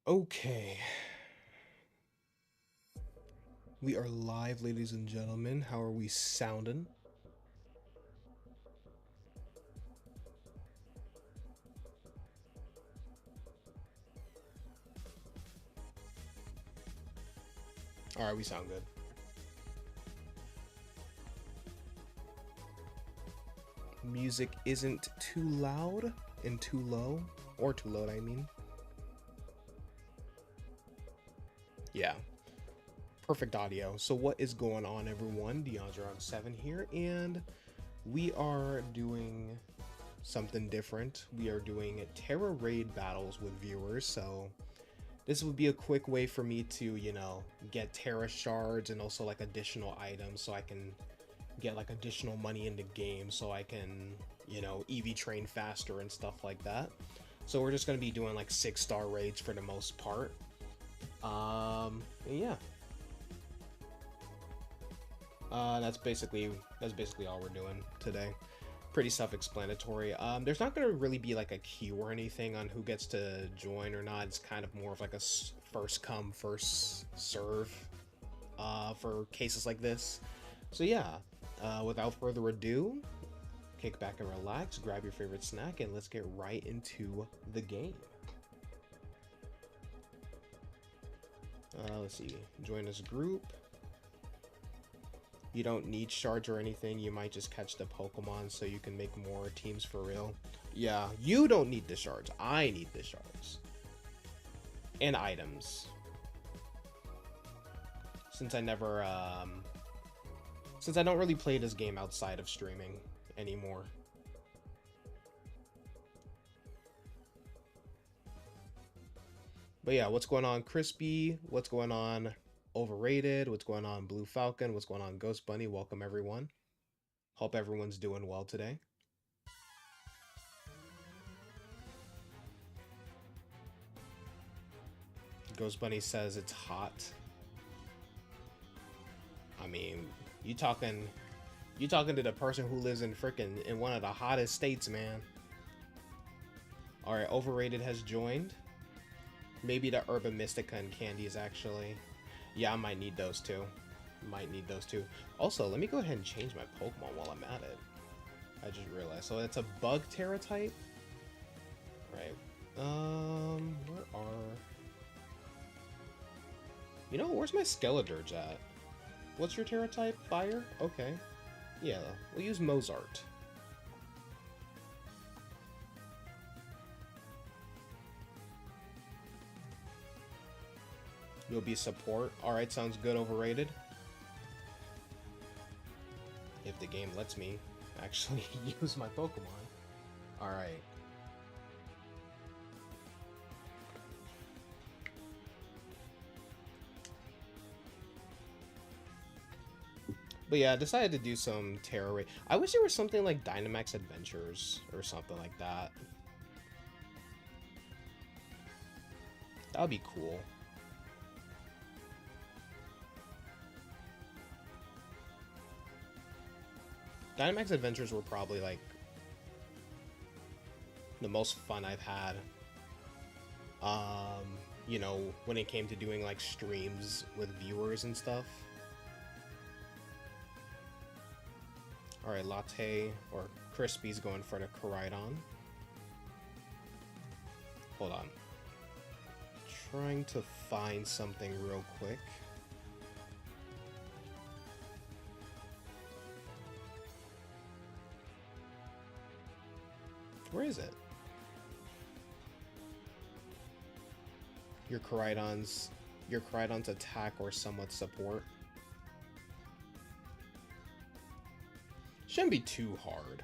Okay, we are live, ladies and gentlemen. How are we sounding? All right, we sound good. Music isn't too loud and too low, or too loud, I mean. Yeah, perfect audio. So, what is going on, everyone? DeAndre on 7 here, and we are doing something different. We are doing Terra raid battles with viewers, so this would be a quick way for me to, get Terra shards and also like additional items so I can get like additional money in the game so I can, EV train faster and stuff like that. So we're just going to be doing like 6-star raids for the most part. Yeah. That's basically all we're doing today. Pretty self-explanatory. There's not going to really be like a queue or anything on who gets to join or not. It's kind of more of like a first come first serve for cases like this. So yeah, without further ado, kick back and relax, grab your favorite snack, and let's get right into the game. Let's see, join this group. You don't need shards or anything, you might just catch the Pokemon so you can make more teams for real. Yeah, you don't need the shards, I need the shards. And items. Since I never, since I don't really play this game outside of streaming anymore. But yeah, what's going on, Crispy? What's going on, Overrated? What's going on, Blue Falcon? What's going on, Ghost Bunny? Welcome, everyone. Hope everyone's doing well today. Ghost Bunny says it's hot. I mean, you talking you talking to the person who lives in frickin' in one of the hottest states, man. All right, Overrated has joined. Maybe the Urban Mystica and candies, actually. Yeah, I might need those too. Might need those too. Also, let me go ahead and change my Pokemon while I'm at it. I just realized. So it's a bug Tera type. Right. Where are... where's my Skeledirge at? What's your Tera type? Fire? Okay. Yeah, we'll use Mozart. You'll be support. Alright, sounds good. Overrated. If the game lets me actually use my Pokemon. Alright. But yeah, I decided to do some Terra raid. I wish there was something like Dynamax Adventures or something like that. That would be cool. Dynamax Adventures were probably like the most fun I've had. When it came to doing like streams with viewers and stuff. Alright, Latte or Crispy's going for the Koraidon. Hold on. Trying to find something real quick. Where is it? Your Koraidon's attack or somewhat support. Shouldn't be too hard.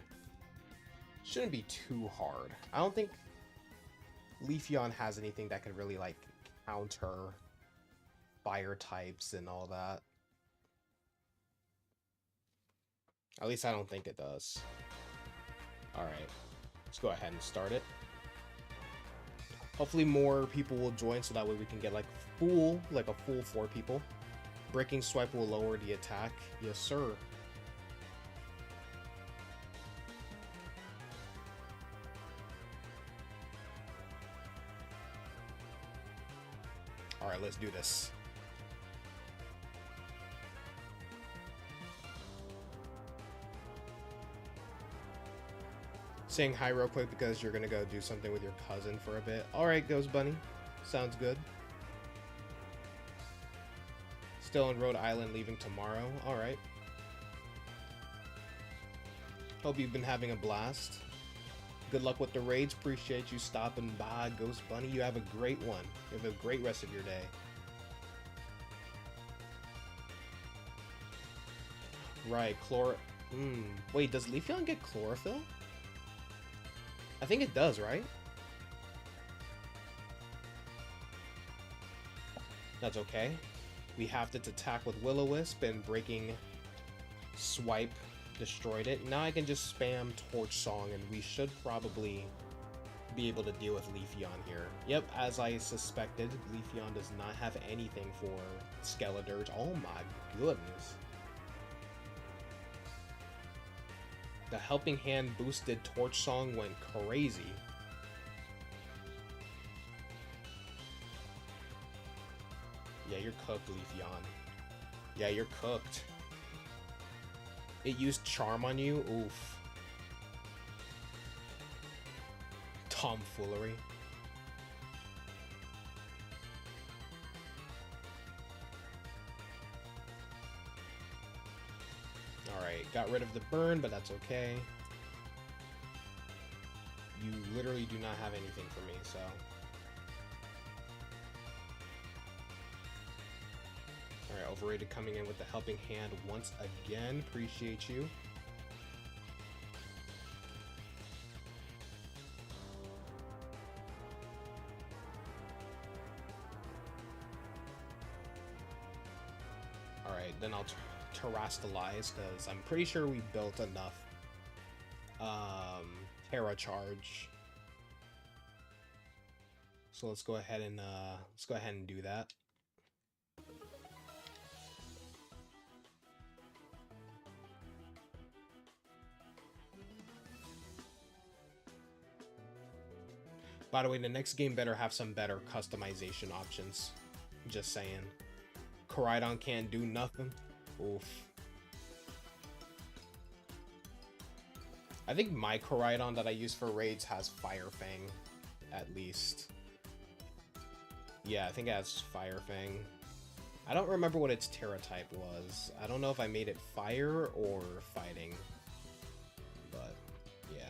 Shouldn't be too hard. I don't think Leafeon has anything that can really like counter fire types and all that. At least I don't think it does. Alright. Let's go ahead and start it. Hopefully more people will join so that way we can get like a full 4 people. Breaking Swipe will lower the attack. Yes, sir. Alright, let's do this. Saying hi real quick because you're gonna go do something with your cousin for a bit. Alright, Ghost Bunny. Sounds good. Still in Rhode Island, leaving tomorrow. Alright. Hope you've been having a blast. Good luck with the raids. Appreciate you stopping by, Ghost Bunny. You have a great one. You have a great rest of your day. Right, wait, does Leafeon get chlorophyll? I think it does, right? That's okay. We have to attack with Will-O-Wisp, and breaking swipe destroyed it. Now I can just spam Torch Song and we should probably be able to deal with Leafeon here. Yep, as I suspected, Leafeon does not have anything for Skeledirge. Oh my goodness. The Helping Hand boosted Torch Song went crazy. Yeah, you're cooked, Leafeon. Yeah, you're cooked. It used Charm on you? Oof. Tomfoolery. Alright, got rid of the burn, but that's okay. You literally do not have anything for me, so... Alright, Overrated coming in with the Helping Hand once again. Appreciate you. Alright, then I'll Terastalize, because I'm pretty sure we built enough Tera charge. So let's go ahead and do that. By the way, the next game better have some better customization options. Just saying. Koraidon can't do nothing. Oof. I think my Koraidon that I use for raids has Fire Fang, at least. Yeah, I think it has Fire Fang. I don't remember what its Tera type was. I don't know if I made it Fire or Fighting. But, yeah.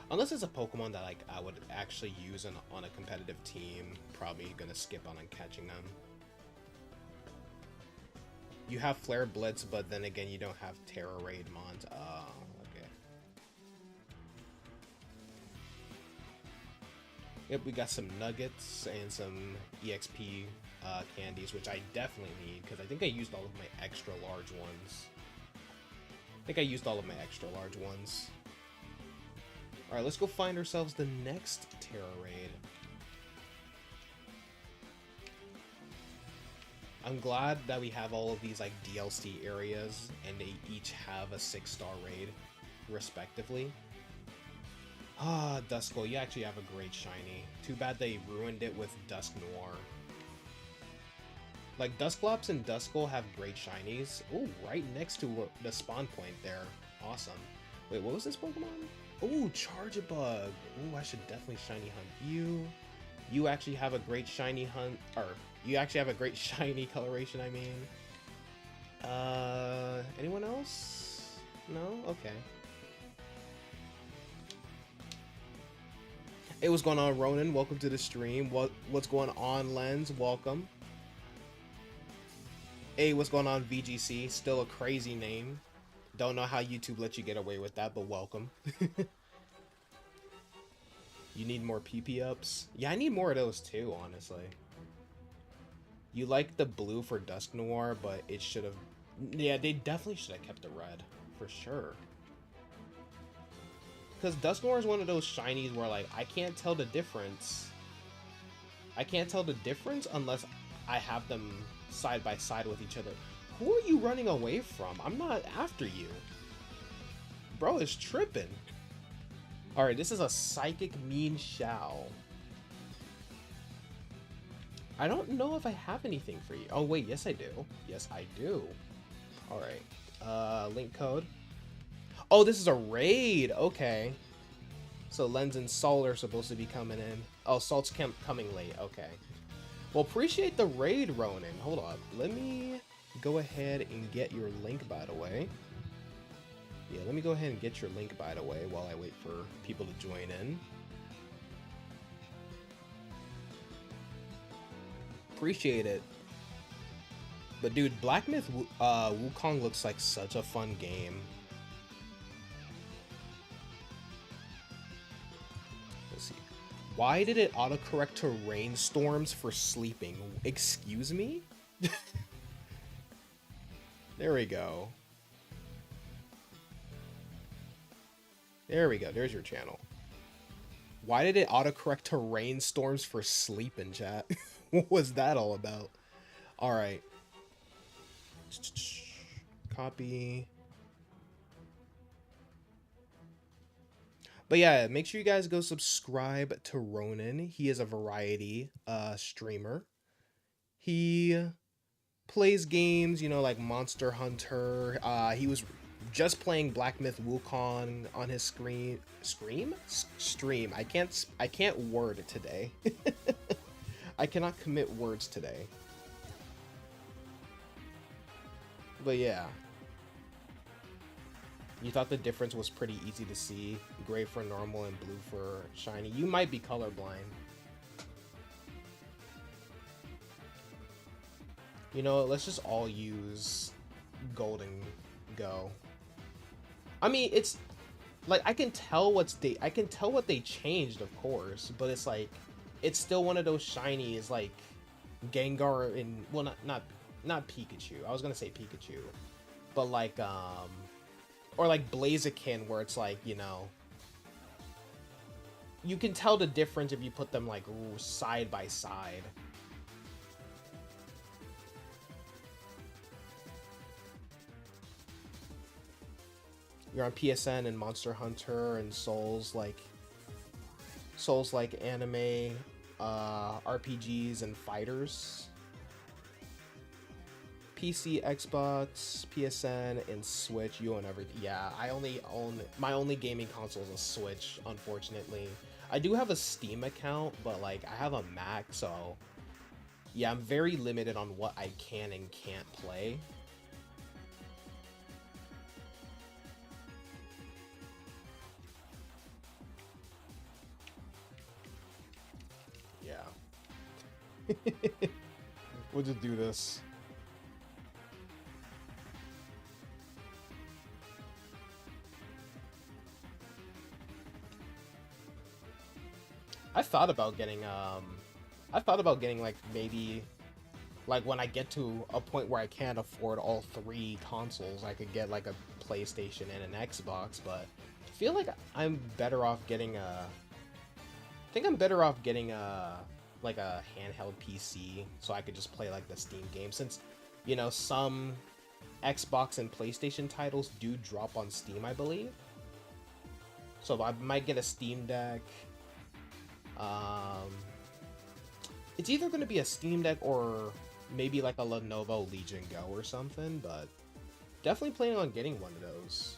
Unless it's a Pokemon that like I would actually use on a competitive team, probably gonna skip on catching them. You have Flare Blitz, but then again you don't have Tera Raid Mons. Oh, okay. Yep, we got some Nuggets and some EXP candies, which I definitely need, because I think I used all of my extra large ones. Alright, let's go find ourselves the next Tera Raid. I'm glad that we have all of these like DLC areas, and they each have a 6-star raid, respectively. Ah, Duskull, you actually have a great shiny. Too bad they ruined it with Dusk Noir. Like, Dusclops and Duskull have great shinies. Oh, right next to the spawn point there. Awesome. Wait, what was this Pokemon? Oh, Charjabug. Oh, I should definitely shiny hunt you. You actually have a great shiny hunt, or you actually have a great shiny coloration, I mean. Anyone else? No? Okay. Hey, what's going on, Ronan? Welcome to the stream. What's going on, Lens? Welcome. Hey, what's going on, VGC? Still a crazy name. Don't know how YouTube lets you get away with that, but welcome. You need more PP ups? Yeah, I need more of those too, honestly. You like the blue for Dusk Noir, but it should have... Yeah, they definitely should have kept the red, for sure. Because Dusk Noir is one of those shinies where, like, I can't tell the difference. I can't tell the difference unless I have them side by side with each other. Who are you running away from? I'm not after you. Bro is tripping. Alright, this is a Psychic Mean Shao. I don't know if I have anything for you. Oh, wait, yes I do. Yes, I do. Alright. Link code. Oh, this is a raid! Okay. So Lens and Salt are supposed to be coming in. Oh, Salt's coming late. Okay. Well, appreciate the raid, Ronin. Hold up. Let me go ahead and get your link, by the way. Yeah, let me go ahead and get your link, by the way, while I wait for people to join in. Appreciate it. But dude, Black Myth Wukong looks like such a fun game. Let's see. Why did it autocorrect to rainstorms for sleeping? Excuse me? There we go. There we go. There's your channel. Why did it autocorrect to rainstorms for sleeping, chat? What was that all about? Alright. Copy. But yeah, make sure you guys go subscribe to Ronin. He is a variety streamer. He plays games, you know, like Monster Hunter. He was just playing Black Myth Wukong on his stream. I can't word today. I cannot commit words today. But yeah. You thought the difference was pretty easy to see. Gray for normal and blue for shiny. You might be colorblind. You know, let's just all use Golden Go. I mean, it's like I can tell what they changed, of course, but it's like it's still one of those shinies like Gengar and well, not Pikachu. I was gonna say Pikachu, but like or like Blaziken, where it's like, you know, you can tell the difference if you put them like side by side. You're on PSN and Monster Hunter and Souls like anime, RPGs and fighters. PC, Xbox, PSN, and Switch. You own everything. Yeah, I only own my only gaming console is a Switch, unfortunately. I do have a Steam account, but like I have a Mac, so yeah, I'm very limited on what I can and can't play. Yeah. We'll just do this. I thought about getting like maybe like when I get to a point where I can't afford all three consoles, I could get like a PlayStation and an Xbox, but I feel like I'm better off getting like a handheld PC so I could just play like the Steam game, since, you know, some Xbox and PlayStation titles do drop on Steam, I believe. So I might get a Steam Deck. It's either going to be a Steam Deck or maybe like a Lenovo Legion Go or something, but definitely planning on getting one of those.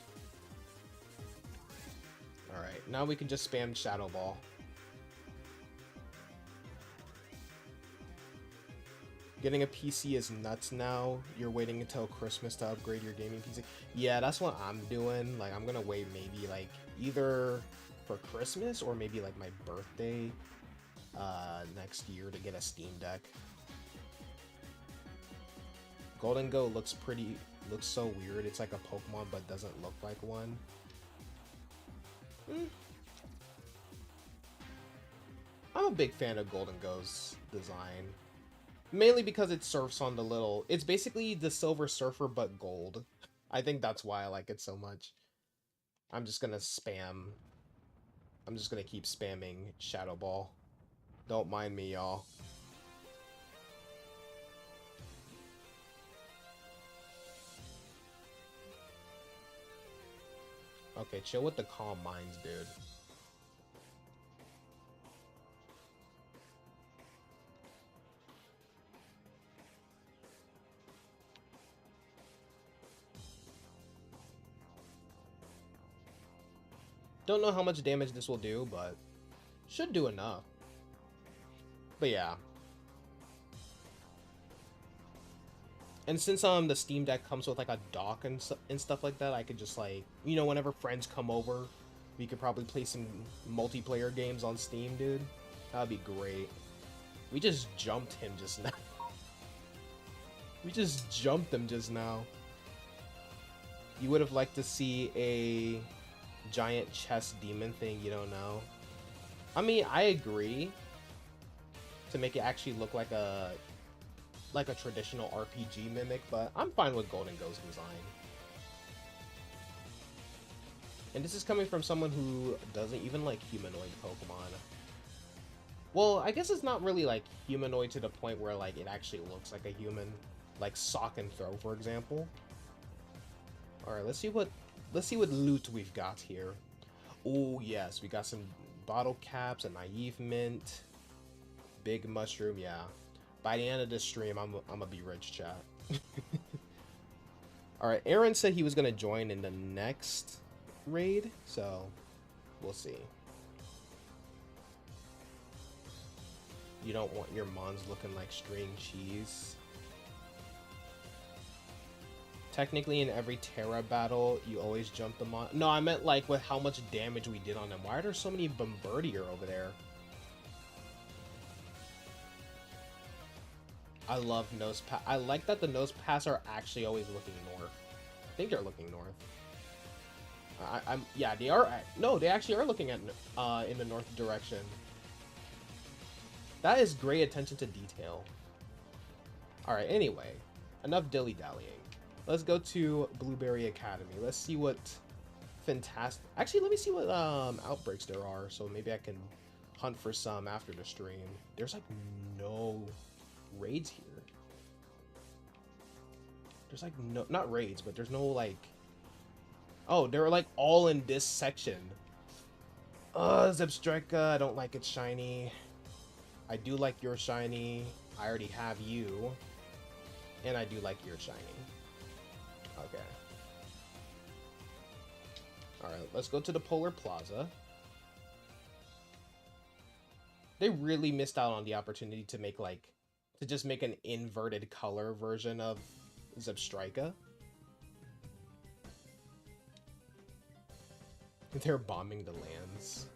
Alright, now we can just spam Shadow Ball. Getting a PC is nuts now. You're waiting until Christmas to upgrade your gaming PC. Yeah, that's what I'm doing. Like, I'm gonna wait maybe like either for Christmas or maybe like my birthday next year to get a Steam Deck. Golden Go looks so weird. It's like a Pokemon but doesn't look like one. I'm a big fan of Golden Go's design. Mainly because it surfs on the little... It's basically the Silver Surfer, but gold. I think that's why I like it so much. I'm just gonna keep spamming Shadow Ball. Don't mind me, y'all. Okay, chill with the calm minds, dude. Don't know how much damage this will do, but should do enough. But yeah. And since the Steam Deck comes with like a dock and stuff like that, I could just like, you know, whenever friends come over, we could probably play some multiplayer games on Steam, dude. That'd be great. We just jumped him just now. We just jumped him just now. You would have liked to see a giant chest demon thing, you don't know. I mean, I agree to make it actually look like a traditional RPG mimic, but I'm fine with Golden Ghost design. And this is coming from someone who doesn't even like humanoid Pokemon. Well, I guess it's not really like humanoid to the point where like it actually looks like a human, like Sock and Throw, for example. All right, let's see what loot we've got here. Oh yes, we got some bottle caps, a naive mint, big mushroom. Yeah, by the end of this stream, I'm gonna be rich, chat. All right, Aaron said he was gonna join in the next raid, so we'll see. You don't want your mons looking like string cheese. Technically, in every Tera battle, you always jump them on. No, I meant like with how much damage we did on them. Why are there so many Bombardier over there? I love nose pass. I like that the nose pass are actually always looking north. I think they're looking north. Yeah, they are. No, they actually are looking at in the north direction. That is great attention to detail. All right. Anyway, enough dilly-dallying. Let's go to Blueberry Academy. Let's see what fantastic... Actually, let me see what outbreaks there are, so maybe I can hunt for some after the stream. There's, like, no raids here. There's, like, no... Not raids, but there's no, like... Oh, they're, like, all in this section. Zebstrika, I don't like it shiny. I do like your shiny. I already have you. And I do like your shiny. Okay. Alright, let's go to the Polar Plaza. They really missed out on the opportunity to make, like, to just make an inverted color version of Zebstrika. They're bombing the lands.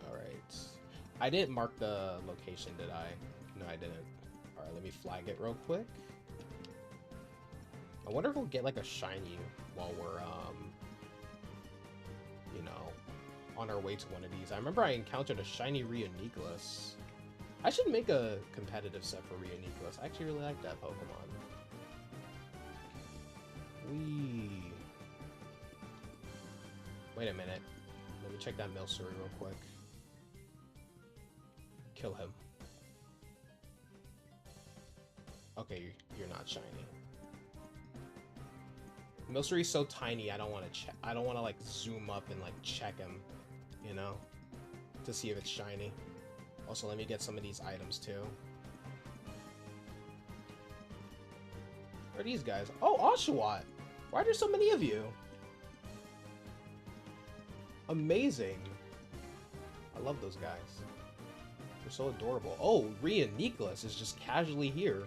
Alright. I didn't mark the location, did I? No, I didn't. Alright, let me flag it real quick. I wonder if we'll get like a shiny while we're, you know, on our way to one of these. I remember I encountered a shiny Rheoniclus. I should make a competitive set for Rheoniclus. I actually really like that Pokemon. Wait a minute. Let me check that Milcery real quick. Kill him. Okay, you're not shiny. Milcery's so tiny, I don't want to check. I don't want to like zoom up and like check him, you know, to see if it's shiny. Also, let me get some of these items too. Where are these guys? Oh, Oshawott! Why are there so many of you? Amazing! I love those guys. They're so adorable. Oh, Rheoniclus is just casually here.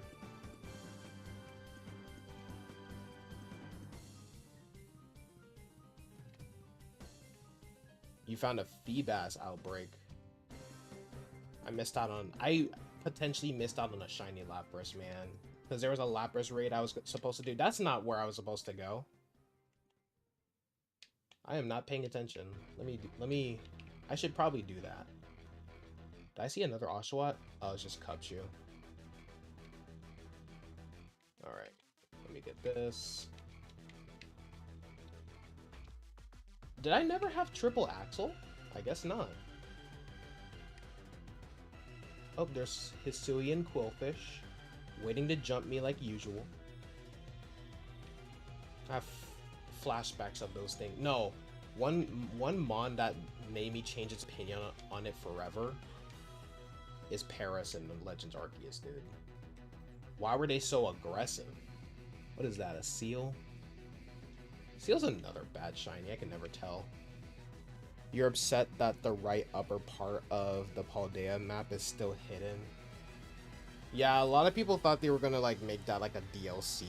You found a Feebas outbreak. I potentially missed out on a shiny Lapras, man. Because there was a Lapras raid I was supposed to do. That's not where I was supposed to go. I am not paying attention. I should probably do that. Did I see another Oshawott? Oh, it's just Cubchoo. Alright. Let me get this. Did I never have triple Axel? I guess not. Oh, there's Hisuian Quillfish, waiting to jump me like usual. I have flashbacks of those things. No, one mon that made me change its opinion on it forever is Paris and the Legends Arceus, dude. Why were they so aggressive? What is that, a seal? Seal's another bad shiny, I can never tell. You're upset that the right upper part of the Paldea map is still hidden. Yeah, a lot of people thought they were gonna like make that like a DLC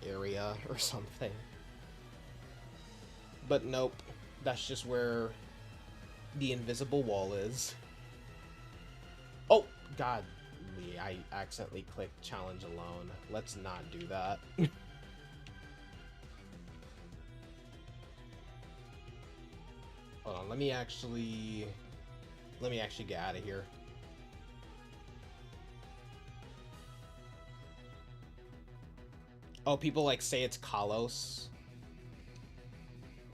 area or something. But nope, that's just where the invisible wall is. Oh, God, I accidentally clicked challenge alone. Let's not do that. Hold on, let me actually get out of here. Oh, people like say it's Kalos.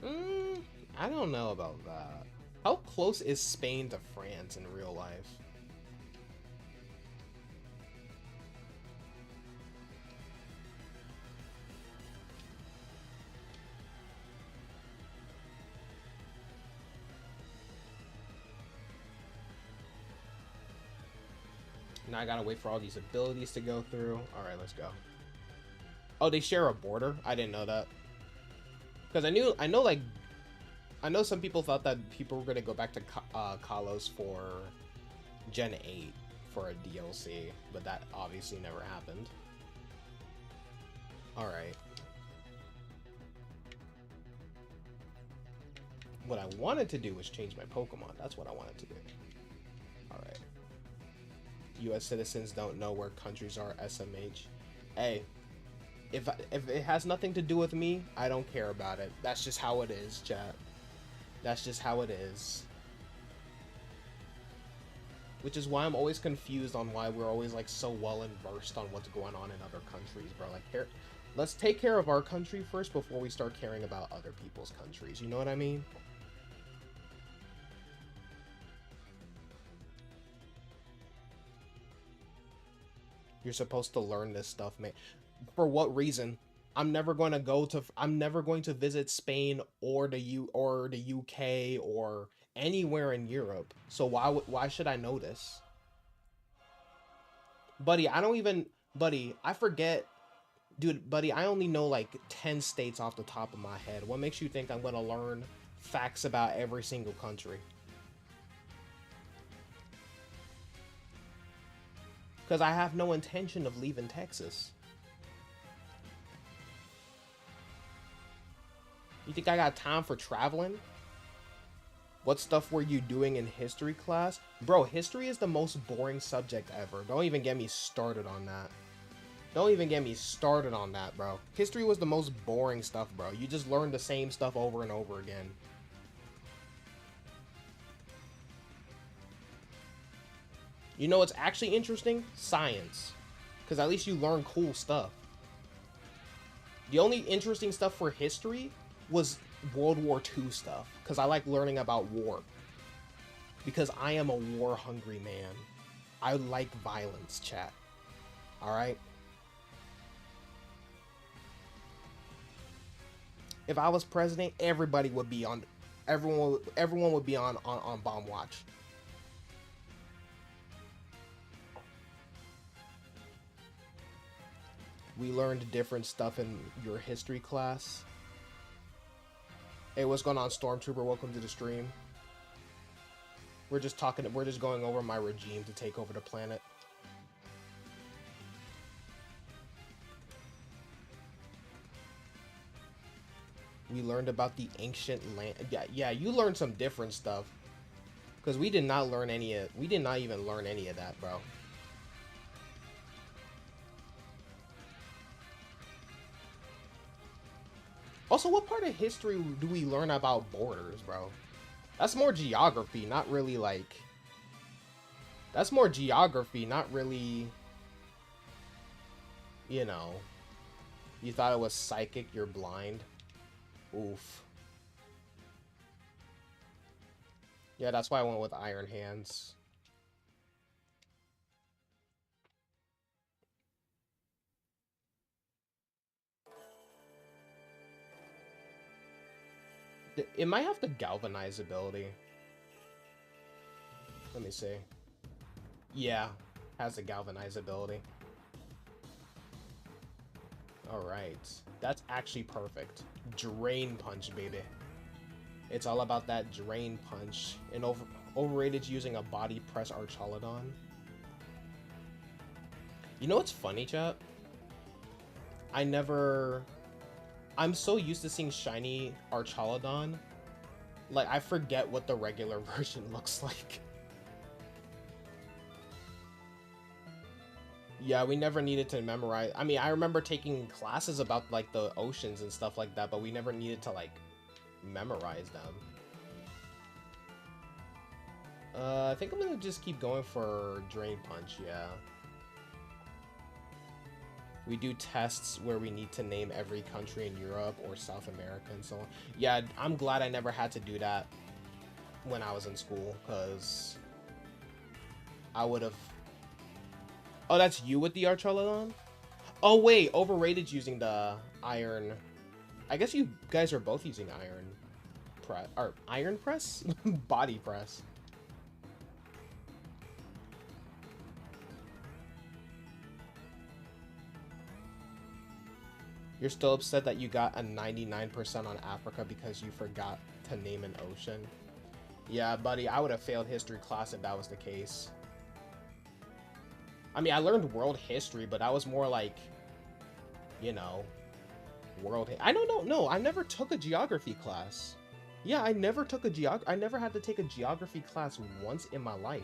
I don't know about that. How close is Spain to France in real life? Now I gotta wait for all these abilities to go through. Alright, let's go. Oh, they share a border? I didn't know that. Because I know some people thought that people were gonna go back to Kalos for Gen 8 for a DLC, but that obviously never happened. Alright. What I wanted to do was change my Pokemon. That's what I wanted to do. Alright. US citizens don't know where countries are, SMH. Hey, if it has nothing to do with me, I don't care about it. That's just how it is, chat. That's just how it is. Which is why I'm always confused on why we're always like so well versed on what's going on in other countries, bro. Like, let's take care of our country first before we start caring about other people's countries. You know what I mean? You're supposed to learn this stuff, man. For what reason? I'm never going to visit Spain or the UK or anywhere in Europe. So why should I know this? Buddy, I forget. Dude, buddy, I only know like 10 states off the top of my head. What makes you think I'm going to learn facts about every single country? Because I have no intention of leaving Texas. You think I got time for traveling? What stuff were you doing in history class? Bro, history is the most boring subject ever. Don't even get me started on that. Don't even get me started on that, bro. History was the most boring stuff, bro. You just learn the same stuff over and over again. You know what's actually interesting? Science. Because at least you learn cool stuff. The only interesting stuff for history was World War II stuff. Because I like learning about war. Because I am a war-hungry man. I like violence, chat. Alright? If I was president, everybody would be on... Everyone would be on bomb watch. We learned different stuff in your history class. Hey, what's going on, Stormtrooper? Welcome to the stream. We're just going over my regime to take over the planet. We learned about the ancient land. Yeah, you learned some different stuff. Because we did not even learn any of that, bro. Also, what part of history do we learn about borders, bro? That's more geography, not really, like... That's more geography, not really... You know... You thought it was psychic, you're blind. Oof. Yeah, that's why I went with Iron Hands. It might have the galvanize ability. Let me see. Yeah, has the galvanize ability. Alright. That's actually perfect. Drain Punch, baby. It's all about that Drain Punch. And overrated using a Body Press Archaludon. You know what's funny, chat? I'm so used to seeing shiny Archaludon. Like, I forget what the regular version looks like. Yeah, we never needed to memorize. I mean, I remember taking classes about, like, the oceans and stuff like that, but we never needed to, like, memorize them. I think I'm gonna just keep going for Drain Punch, yeah. We do tests where we need to name every country in Europe or South America and so on. Yeah, I'm glad I never had to do that when I was in school, because I would have... Oh, that's you with the Archaludon? Oh, wait, overrated using the Iron... I guess you guys are both using Iron Press... Or Iron Press? Body Press. You're still upset that you got a 99% on Africa because you forgot to name an ocean? Yeah, buddy, I would have failed history class if that was the case. I mean, I learned world history, but I was more like, you know, I don't know. No, I never took a geography class. Yeah, I never took a I never had to take a geography class once in my life.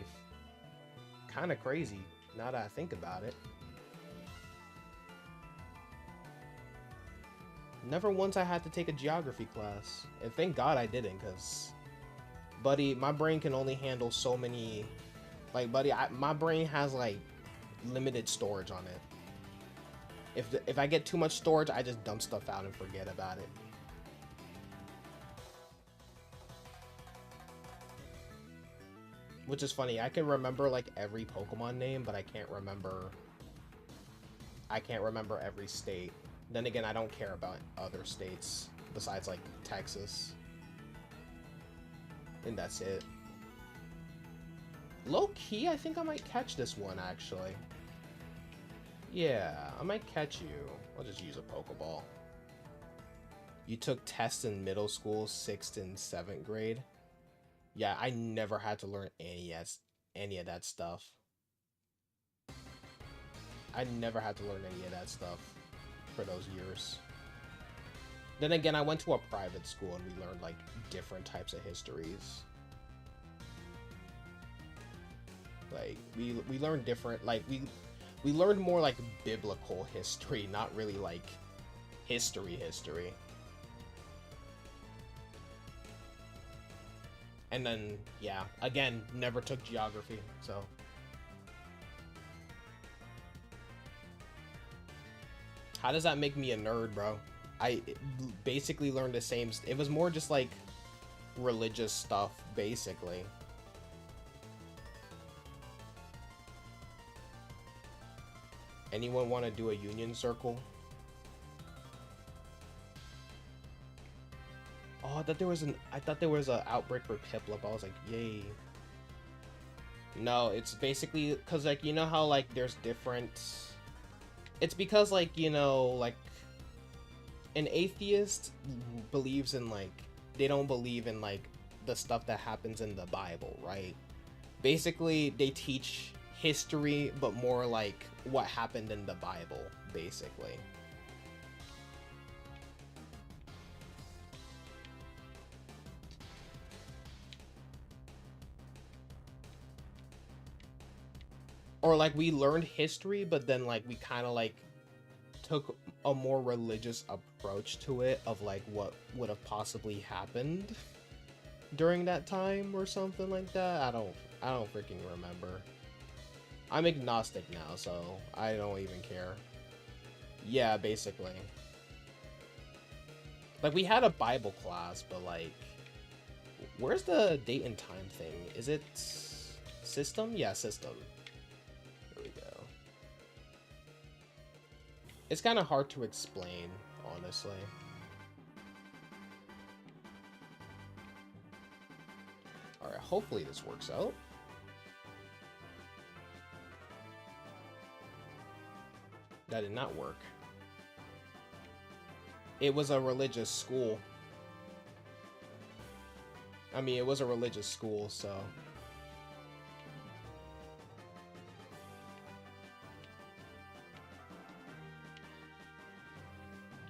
Kind of crazy, now that I think about it. Never once I had to take a geography class. And thank God I didn't, because... Buddy, my brain can only handle so many... Like, buddy, my brain has, like, limited storage on it. If I get too much storage, I just dump stuff out and forget about it. Which is funny. I can remember, like, every Pokemon name, but I can't remember every state. Then again, I don't care about other states besides, like, Texas. And that's it. Low-key, I think I might catch this one, actually. Yeah, I might catch you. I'll just use a Pokeball. You took tests in middle school, 6th and 7th grade? Yeah, I never had to learn any of that stuff. I never had to learn any of that stuff for those years. Then again, I went to a private school and we learned, like, different types of histories. Like, we learned different, like, we learned more, like, biblical history, not really, like, history. And then, yeah, again, never took geography, so... How does that make me a nerd, bro? I basically learned the same... It was more just, like, religious stuff, basically. Anyone want to do a union circle? Oh, I thought there was an outbreak for Piplup. I was like, yay. No, it's basically because, like, you know how, like, there's different... It's because, like, you know, like, an atheist believes in, like, they don't believe in, like, the stuff that happens in the Bible, right? Basically, they teach history, but more like what happened in the Bible, basically. Or, like, we learned history, but then, like, we kind of, like, took a more religious approach to it of, like, what would have possibly happened during that time or something like that. I don't freaking remember. I'm agnostic now, so I don't even care. Yeah, basically. Like, we had a Bible class, but, like, where's the date and time thing? Is it system? Yeah, system. Here we go. It's kind of hard to explain, honestly. Alright, hopefully this works out. That did not work. It was a religious school. I mean, it was a religious school, so...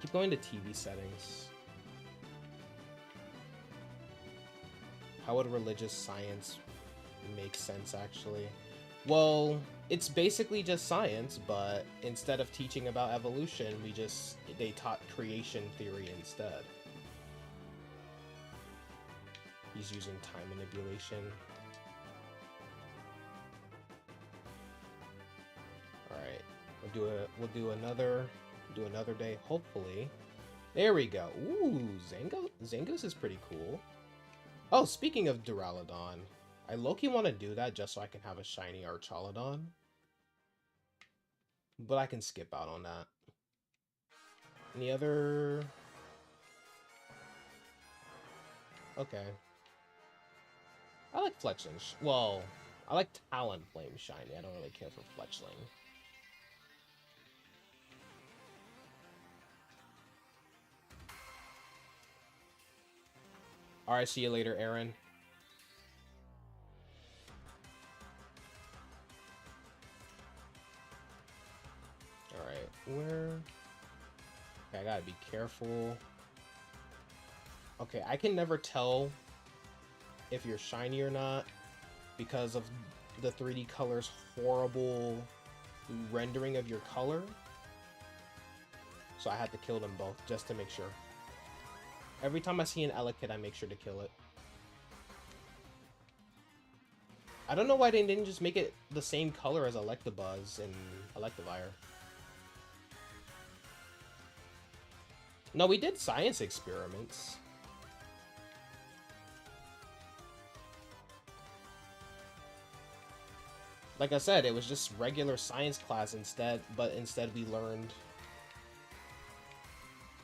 Keep going to TV settings. How would religious science make sense, actually? Well, it's basically just science, but instead of teaching about evolution, they taught creation theory instead. He's using time manipulation. Alright, we'll do another day, hopefully. There we go. Ooh, Zangoose is pretty cool. Oh, speaking of Duraludon, I low-key want to do that just so I can have a shiny Archaludon. But I can skip out on that. Any other... Okay. I like Fletchling. Well, I like Talonflame shiny. I don't really care for Fletchling. Alright, see you later, Aaron. Alright, where... Okay, I gotta be careful. Okay, I can never tell if you're shiny or not because of the 3D color's horrible rendering of your color. So I had to kill them both just to make sure. Every time I see an Elekid, I make sure to kill it. I don't know why they didn't just make it the same color as Electabuzz and Electivire. No, we did science experiments. Like I said, it was just regular science class instead, but instead we learned...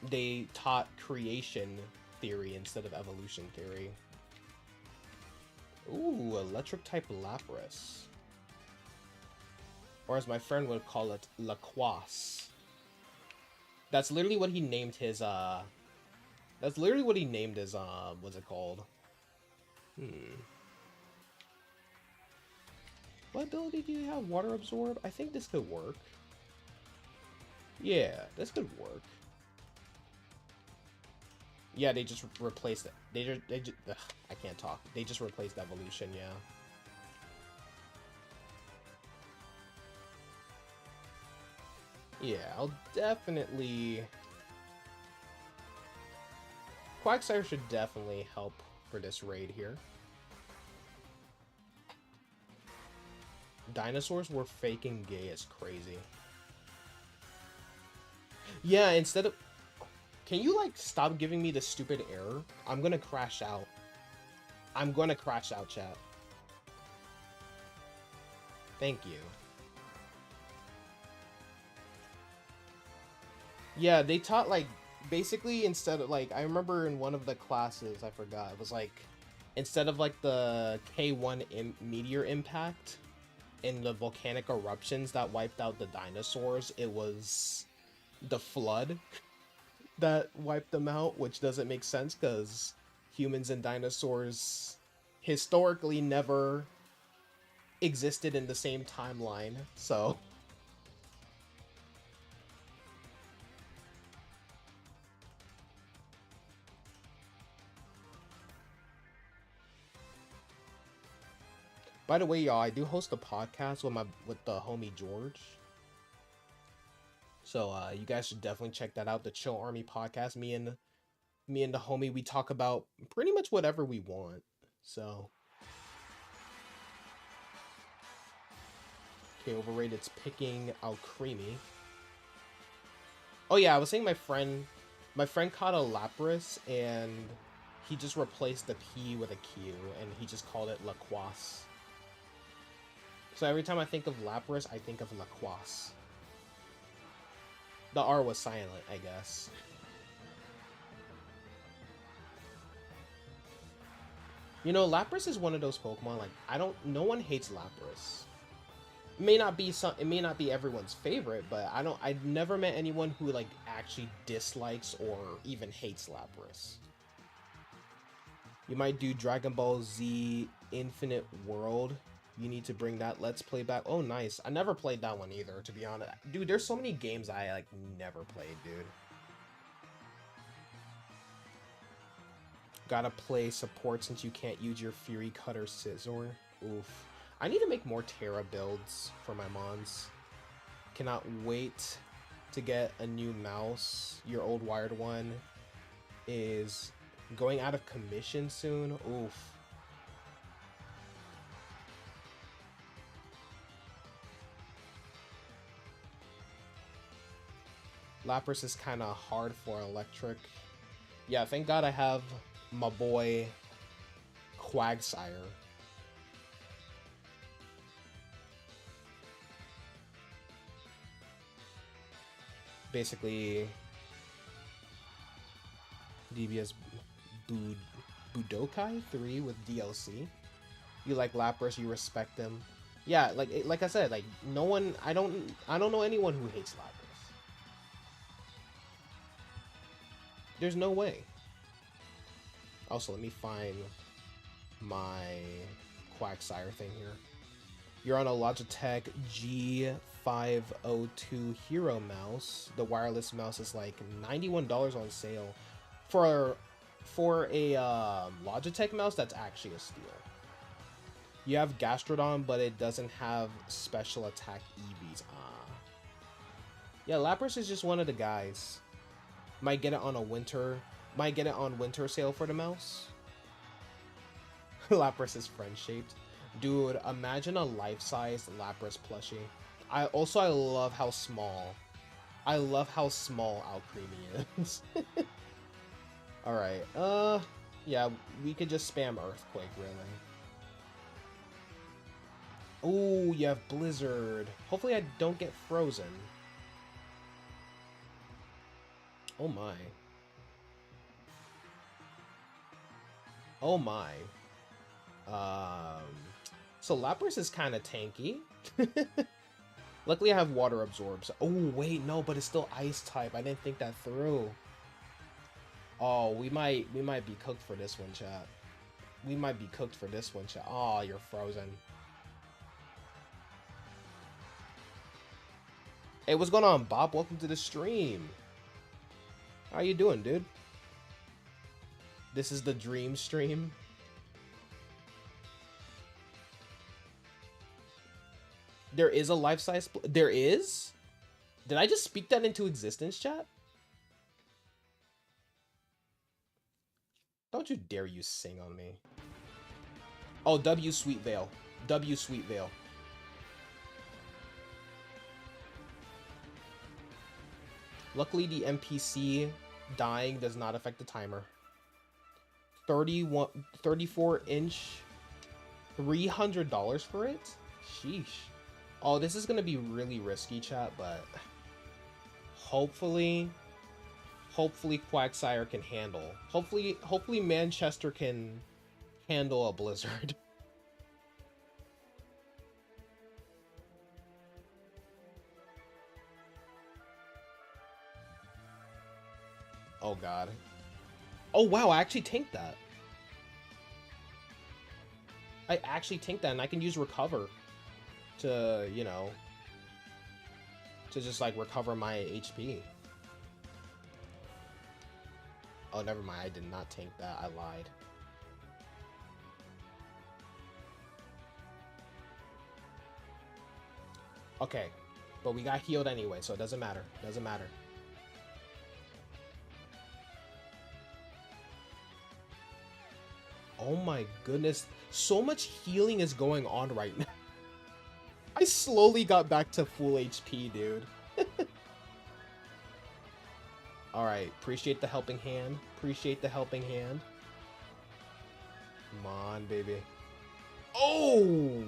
They taught creation theory instead of evolution theory. Ooh, electric-type Lapras. Or as my friend would call it, Laquas. That's literally what he named his, That's literally what he named his, what's it called? What ability do you have? Water Absorb? I think this could work. Yeah, this could work. Yeah, they just replaced it. Ugh, I can't talk. They just replaced evolution, yeah. Yeah, I'll definitely... Quagsire should definitely help for this raid here. Dinosaurs were faking gay as crazy. Yeah, instead of... Can you, like, stop giving me the stupid error? I'm gonna crash out. I'm gonna crash out, chat. Thank you. Yeah, they taught, like, basically instead of, like, I remember in one of the classes, I forgot, it was, like, instead of, like, the K1 meteor impact and the volcanic eruptions that wiped out the dinosaurs, it was the flood that wiped them out, which doesn't make sense because humans and dinosaurs historically never existed in the same timeline, so... By the way, y'all, I do host a podcast with the homie George. So you guys should definitely check that out, the Chill Army podcast. Me and the homie, we talk about pretty much whatever we want. So okay, overrated's picking out Creamy. Oh yeah, I was saying my friend caught a Lapras and he just replaced the P with a Q and he just called it Laquas. So every time I think of Lapras, I think of Laquas. The R was silent, I guess. You know, Lapras is one of those Pokemon, like, no one hates Lapras. It may not be everyone's favorite, but I've never met anyone who, like, actually dislikes or even hates Lapras. You might do Dragon Ball Z Infinite World. You need to bring that Let's Play back. Oh, nice. I never played that one either, to be honest. Dude, there's so many games I, like, never played, dude. Gotta play support since you can't use your Fury Cutter Scizor. Oof. I need to make more Tera builds for my Mons. Cannot wait to get a new mouse. Your old wired one is going out of commission soon. Oof. Lapras is kind of hard for electric. Yeah, thank God I have my boy Quagsire. Basically, DBS Budokai 3 with DLC. You like Lapras, you respect them. Yeah, like I said, like no one. I don't know anyone who hates Lapras. There's no way. Also, let me find my Quagsire thing here. You're on a Logitech G502 Hero mouse. The wireless mouse is like $91 on sale. For a Logitech mouse, that's actually a steal. You have Gastrodon, but it doesn't have special attack EVs. Yeah, Lapras is just one of the guys. Might get it on winter sale for the mouse. Lapras is friend-shaped. Dude, imagine a life-size Lapras plushie. I love how small. I love how small Alcremie is. Alright, yeah, we could just spam Earthquake, really. Oh, you have Blizzard. Hopefully I don't get frozen. Oh my. Oh my. So Lapras is kind of tanky. Luckily I have Water Absorbs. Oh wait, no, but it's still Ice type. I didn't think that through. Oh, we might be cooked for this one, chat. We might be cooked for this one, chat. Oh, you're frozen. Hey, what's going on, Bob? Welcome to the stream. How you doing, dude? This is the dream stream. There is a life-size... There is? Did I just speak that into existence, chat? Don't you dare you sing on me. Oh, W Sweet Veil. W Sweet Veil. Luckily, the NPC dying does not affect the timer. 34-inch, $300 for it? Sheesh. Oh, this is gonna be really risky, chat, but hopefully Quagsire can handle. Hopefully Manchester can handle a blizzard. Oh god. Oh wow, I actually tanked that. I actually tanked that, and I can use Recover to, you know, to just like recover my HP. Oh, never mind, I did not tank that, I lied. Okay, but we got healed anyway, so it doesn't matter. Doesn't matter. Oh my goodness, so much healing is going on right now. I slowly got back to full HP, dude. Alright, appreciate the helping hand. Appreciate the helping hand. Come on, baby. Oh!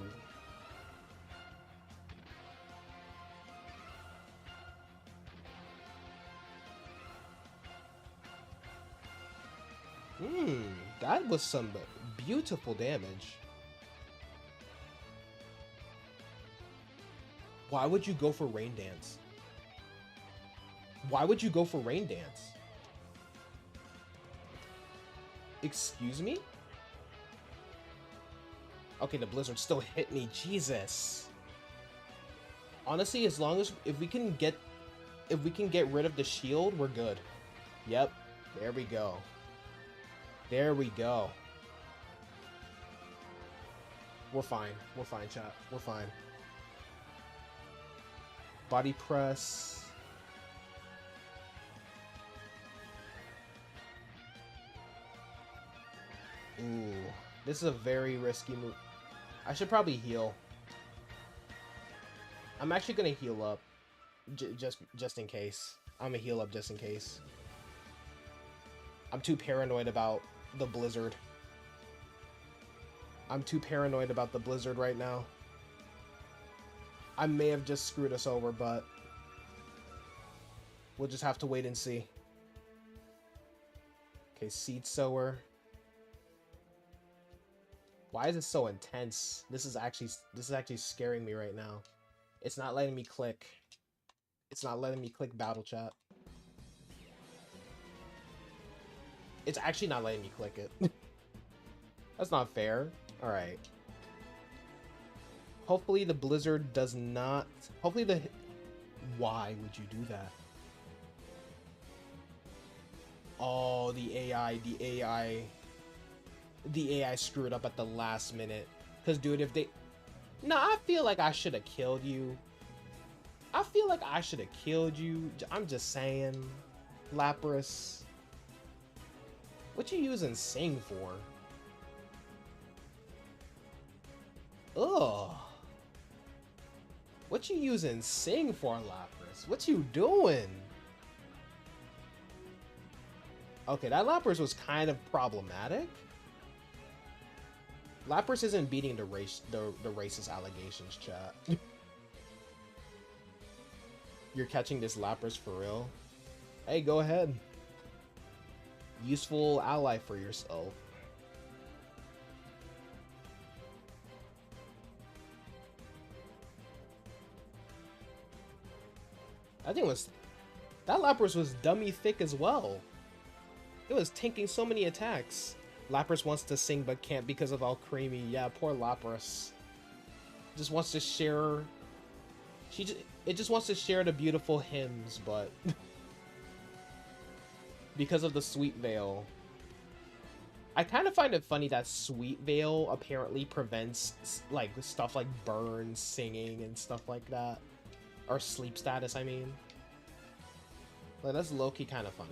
That was some beautiful damage. Why would you go for Rain Dance? Why would you go for Rain Dance? Excuse me? Okay, the Blizzard still hit me. Jesus. Honestly, as long as if we can get rid of the shield, we're good. Yep. There we go. There we go. We're fine. We're fine, chat. We're fine. Body press. Ooh. This is a very risky move. I should probably heal. I'm actually gonna heal up. Just in case. I'm gonna heal up just in case. I'm too paranoid about the Blizzard. I'm too paranoid about the Blizzard right now. I may have just screwed us over, but we'll just have to wait and see. Okay, Seed Sower. Why is it so intense? This is actually scaring me right now. It's not letting me click. It's not letting me click battle chat. It's actually not letting me click it. That's not fair. Alright. Hopefully the Blizzard does not... Hopefully the... Why would you do that? Oh, the AI screwed up at the last minute. Because, dude, if they... Nah, I feel like I should have killed you. I feel like I should have killed you. I'm just saying. Lapras. What you using Sing for? Ugh. What you using Sing for, Lapras? What you doing? Okay, that Lapras was kind of problematic. Lapras isn't beating the racist allegations, chat. You're catching this Lapras for real? Hey, go ahead. Useful ally for yourself. I think that Lapras was dummy thick as well. It was tanking so many attacks. Lapras wants to sing but can't because of all creamy. Yeah, poor Lapras. Just wants to share. It just wants to share the beautiful hymns, but because of the Sweet Veil. I kind of find it funny that Sweet Veil apparently prevents like stuff like burns, singing, and stuff like that. Or sleep status, I mean. Like, that's low-key kind of funny.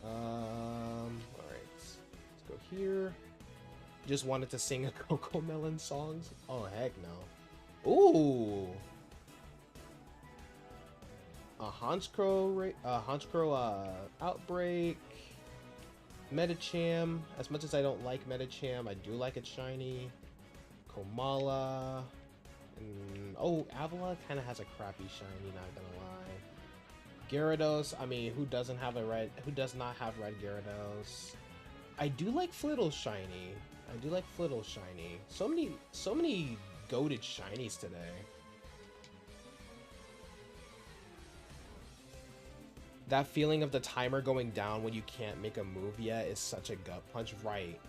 Alright. Let's go here. Just wanted to sing a Coco Melon songs? Oh, heck no. Ooh! A Honchkrow Outbreak. Medicham. As much as I don't like Medicham, I do like it shiny. Komala. Oh, Avila kind of has a crappy shiny, not gonna lie. Gyarados, I mean, who does not have red Gyarados? I do like Flittle shiny. So many goated shinies today. That feeling of the timer going down when you can't make a move yet is such a gut punch, right?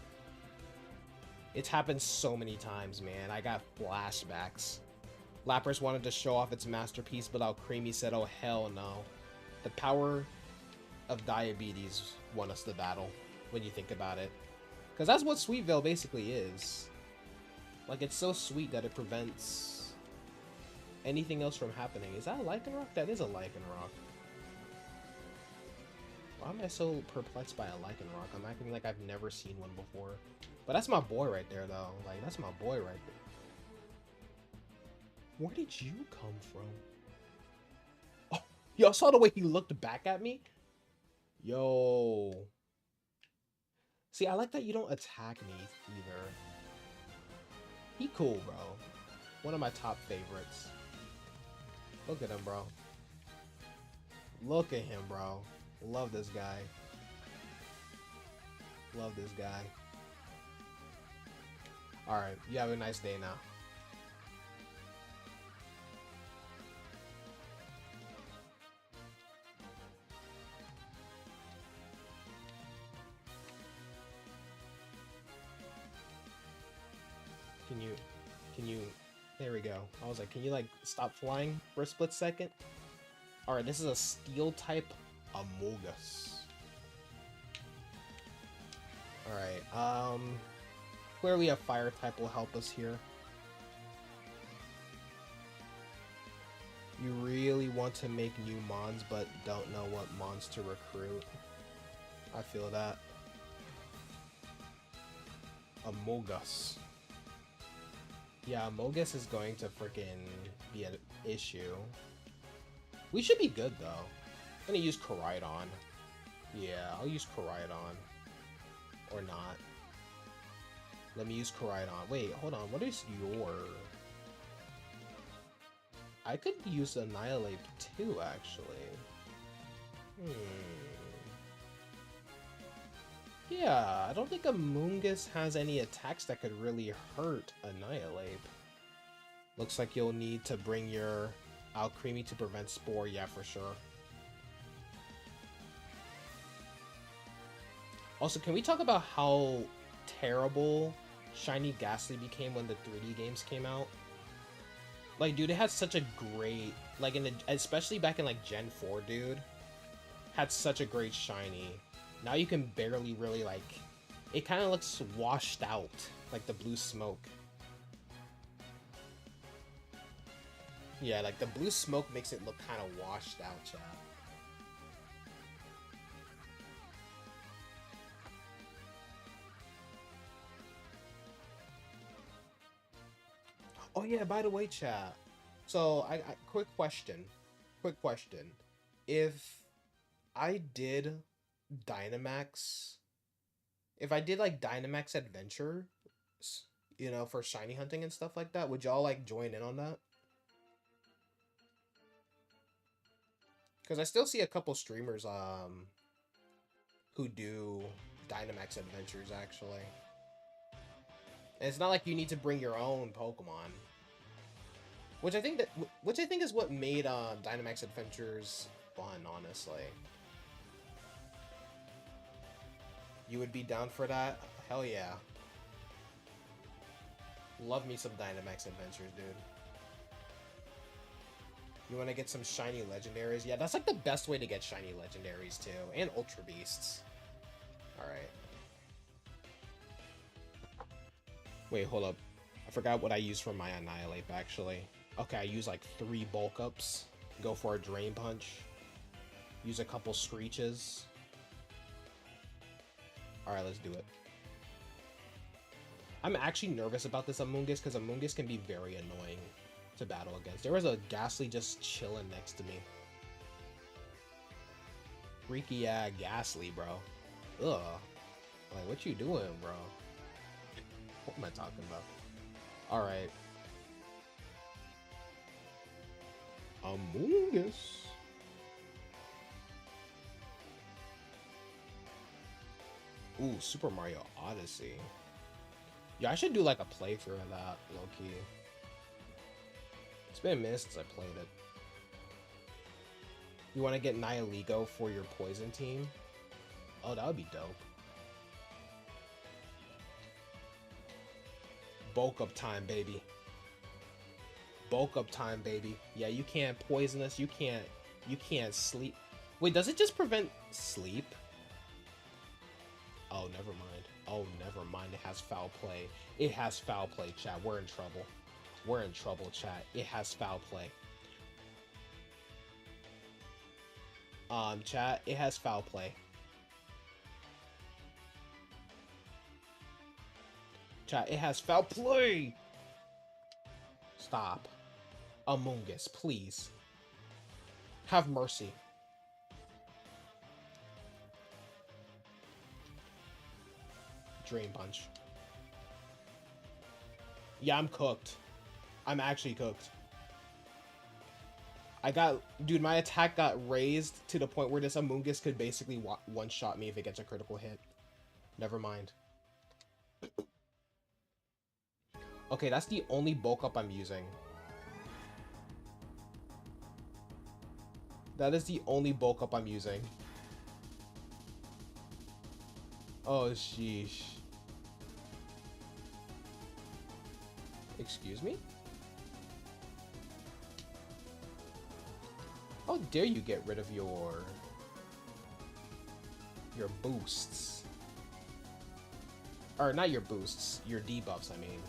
It's happened so many times, man. I got flashbacks. Lapras wanted to show off its masterpiece, but Alcremie said, oh hell no. The power of diabetes won us the battle, when you think about it. Because that's what Sweet Veil basically is. Like, it's so sweet that it prevents anything else from happening. Is that a Lycanroc? That is a Lycanroc. Why am I so perplexed by a Lycanroc? I'm acting like I've never seen one before. But that's my boy right there, though. Like, that's my boy right there. Where did you come from? Oh, y'all saw the way he looked back at me? Yo. See, I like that you don't attack me, either. He cool, bro. One of my top favorites. Look at him, bro. Look at him, bro. Love this guy. Love this guy. Alright, you have a nice day now. Can you, there we go. I was like, can you like stop flying for a split second? Alright, this is a steel type Amogus. Alright, clearly a fire type will help us here. You really want to make new mons, but don't know what mons to recruit. I feel that. Amogus. Yeah, Amogus is going to freaking be an issue. We should be good, though. I'm gonna use Koraidon. Yeah, I'll use Koraidon. Or not. Let me use Koraidon. Wait, hold on. What is your... I could use Annihilate too, actually. Yeah, I don't think Amogus has any attacks that could really hurt Annihilate. Looks like you'll need to bring your Alcremie to prevent Spore, yeah, for sure. Also, can we talk about how terrible Shiny Ghastly became when the 3D games came out? Like, dude, it had such a great, like, especially back in, like, Gen 4, dude, had such a great shiny. Now you can barely really, like, it kind of looks washed out, like the blue smoke. Yeah, like, the blue smoke makes it look kind of washed out, chat. Oh yeah, by the way, chat. So, quick question. If I did Dynamax, if I did like Dynamax Adventure, you know, for shiny hunting and stuff like that, would y'all like join in on that? Because I still see a couple streamers who do Dynamax Adventures actually. And it's not like you need to bring your own Pokemon. Which I think is what made Dynamax Adventures fun, honestly. You would be down for that? Hell yeah. Love me some Dynamax Adventures, dude. You want to get some shiny legendaries? Yeah, that's like the best way to get shiny legendaries too. And Ultra Beasts. Alright. Wait, hold up. I forgot what I used for my Annihilate, actually. Okay, I use like 3 bulk ups. Go for a Drain Punch. Use a couple Screeches. Alright, let's do it. I'm actually nervous about this Amogus because Amogus can be very annoying to battle against. There was a Ghastly just chilling next to me. Freaky Ghastly, bro. Ugh. Like, what you doing, bro? What am I talking about? Alright. Amogus. Ooh, Super Mario Odyssey. Yeah, I should do like a playthrough of that, low-key. It's been a minute since I played it. You want to get Nihilego for your poison team? Oh, that would be dope. Bulk up time, baby. Bulk up time, baby. Yeah, you can't poison us. You can't sleep. Wait, does it just prevent sleep? Oh, never mind. Oh, never mind. It has foul play. It has foul play, chat. We're in trouble. We're in trouble, chat. It has foul play. Chat, it has foul play. Chat, it has foul play! Stop. Amogus, please. Have mercy. Drain Punch. Yeah, I'm cooked. I'm actually cooked. Dude, my attack got raised to the point where this Amogus could basically one-shot me if it gets a critical hit. Never mind. Okay, that's the only bulk up I'm using. That is the only bulk up I'm using. Oh, sheesh. Excuse me? How dare you get rid of your boosts? Or not your boosts, your debuffs, I mean.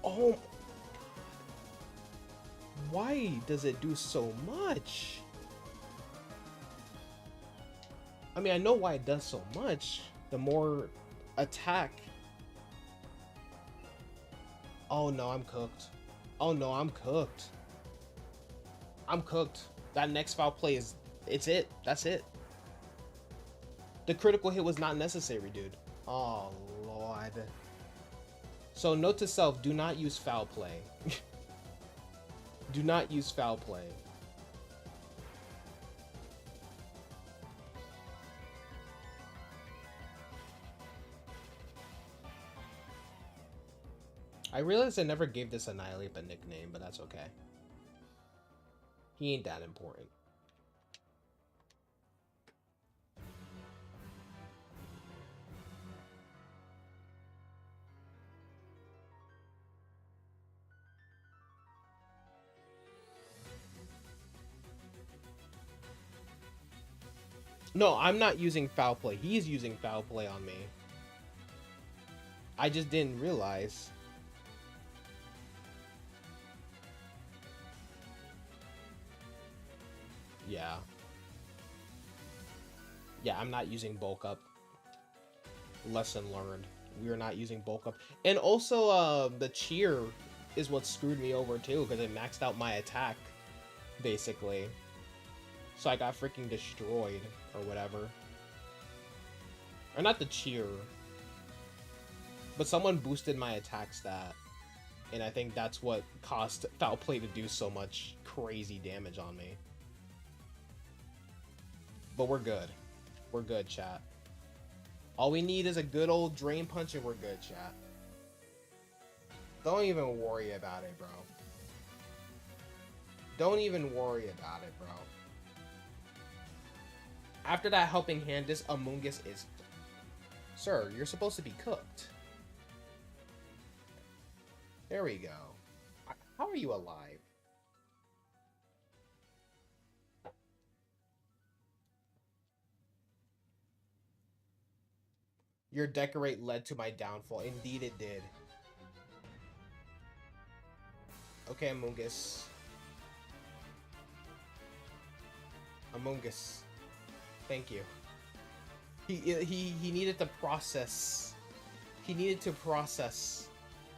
Oh, why does it do so much? I mean, I know why it does so much. The more attack. Oh no, I'm cooked. Oh no, I'm cooked. I'm cooked. That next foul play is... It's it. That's it. The critical hit was not necessary, dude. Oh, Lord. So, note to self, do not use foul play. Do not use foul play. I realized I never gave this Annihilate a nickname, but that's okay. He ain't that important. No, I'm not using foul play. He's using foul play on me. I just didn't realize. Yeah. Yeah, I'm not using bulk up. Lesson learned. We are not using bulk up. And also, the cheer is what screwed me over too, because it maxed out my attack, basically. So I got freaking destroyed, or whatever. Or not the cheer. But someone boosted my attack stat. And I think that's what caused foul play to do so much crazy damage on me. But we're good. We're good, chat. All we need is a good old drain punch and we're good, chat. Don't even worry about it, bro. Don't even worry about it, bro. After that helping hand, this Amoongus is... Sir, you're supposed to be cooked. There we go. How are you alive? Your decorate led to my downfall. Indeed it did. Okay, Amoongus. Amoongus. Thank you. He needed to process. He needed to process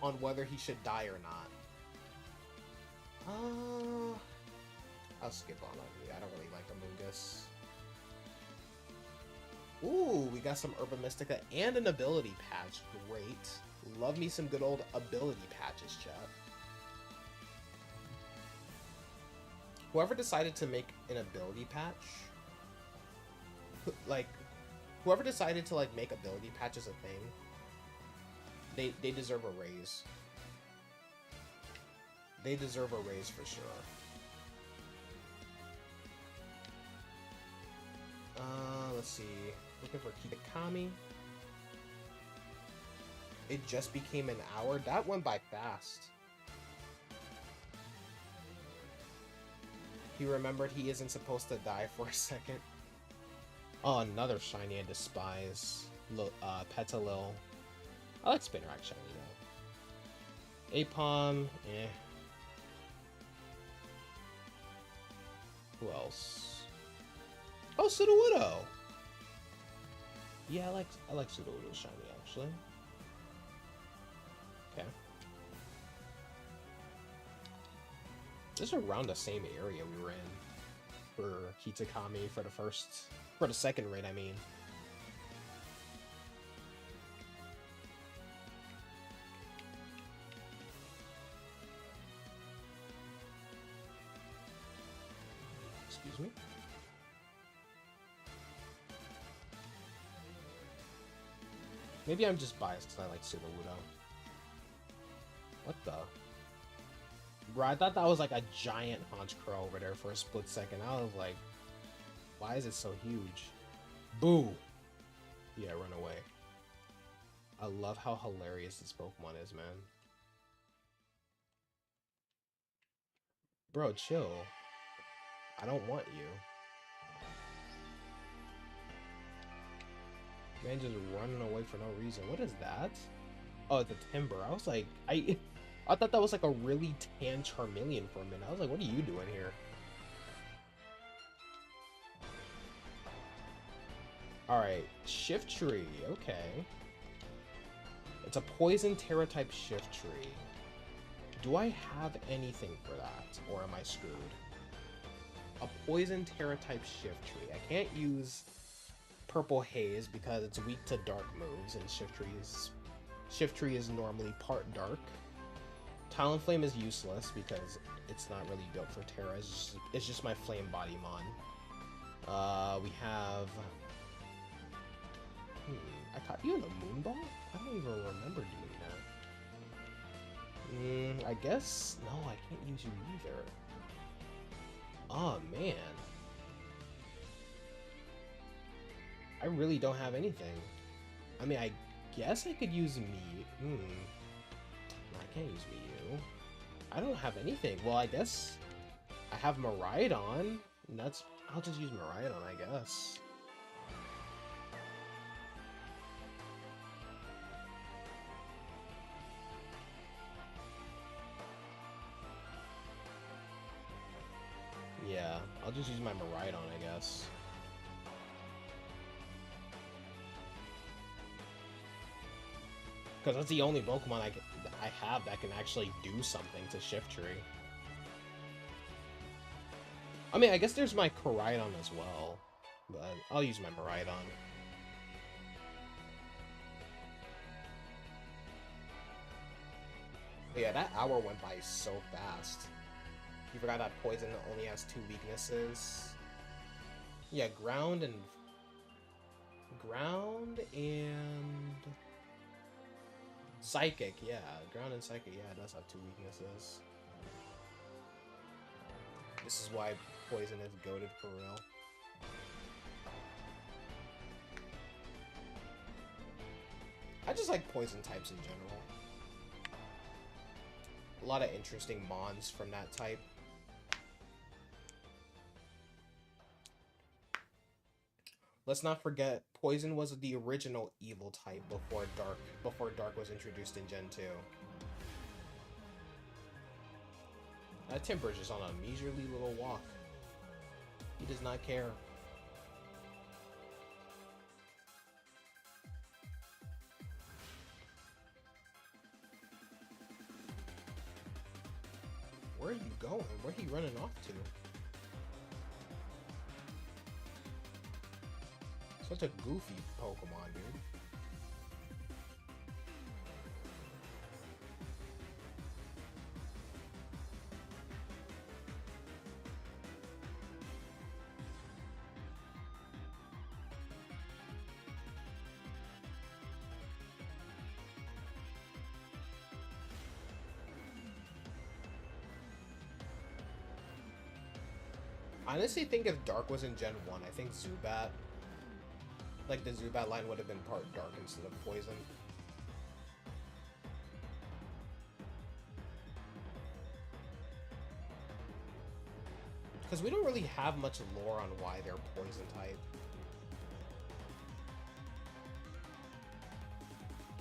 on whether he should die or not. I'll skip on you. I don't really like Amoongus. Ooh, we got some Herba Mystica and an ability patch. Great. Love me some good old ability patches, chat. Whoever decided to make an ability patch, like, whoever decided to, like, make ability patches a thing, they deserve a raise. They deserve a raise for sure. Let's see. Looking for Kitakami. It just became an hour. That went by fast. He remembered he isn't supposed to die for a second. Oh, another shiny I despise. Petalil. I like Spinarak shiny though. Apom, eh. Who else? Oh, Sudowoodo! Yeah, I like Sudowoodo shiny actually. Okay. This is around the same area we were in for Kitakami for the second raid, I mean. Excuse me. Maybe I'm just biased because I like Sudowoodo. What the? Bro, I thought that was like a giant Honchkrow over there for a split second. I was like, why is it so huge? Boo! Yeah, run away. I love how hilarious this Pokemon is, man. Bro, chill. I don't want you. Man just running away for no reason. What is that? Oh, it's a Timber. I was like, I thought that was like a really tan Charmeleon for a minute. I was like, what are you doing here? Alright, Shiftry. Okay. It's a Poison Tera type Shiftry. Do I have anything for that? Or am I screwed? A Poison Tera type Shiftry. I can't use Purple Haze because it's weak to dark moves, and Shiftry is normally part dark. Talonflame is useless because it's not really built for Tera. It's just my Flame Body Mon. We have... I caught you in the Moonball? I don't even remember doing that. I guess... No, I can't use you either. Oh, man. I really don't have anything. I mean, I guess I could use me. No, I can't use Mew. I don't have anything. Well, I guess I have Miraidon. And that's... I'll just use Miraidon, I guess. Yeah, I'll just use my Miraidon, I guess. Because that's the only Pokemon I have that can actually do something to Shiftry. I mean, I guess there's my Koraidon as well, but I'll use my Miraidon. But yeah, that hour went by so fast. You forgot that Poison only has 2 weaknesses. Yeah, Ground and Psychic, yeah. Ground and Psychic, yeah, it does have 2 weaknesses. This is why Poison is goated for real. I just like Poison types in general. A lot of interesting Mons from that type. Let's not forget, Poison was the original evil type before Dark was introduced in Gen 2. That Timber's just on a leisurely little walk. He does not care. Where are you going? Where are you running off to? Such a goofy Pokemon, dude. I honestly think if Dark was in Gen 1, I think Zubat, like the Zubat line would have been part Dark instead of Poison. Because we don't really have much lore on why they're Poison type.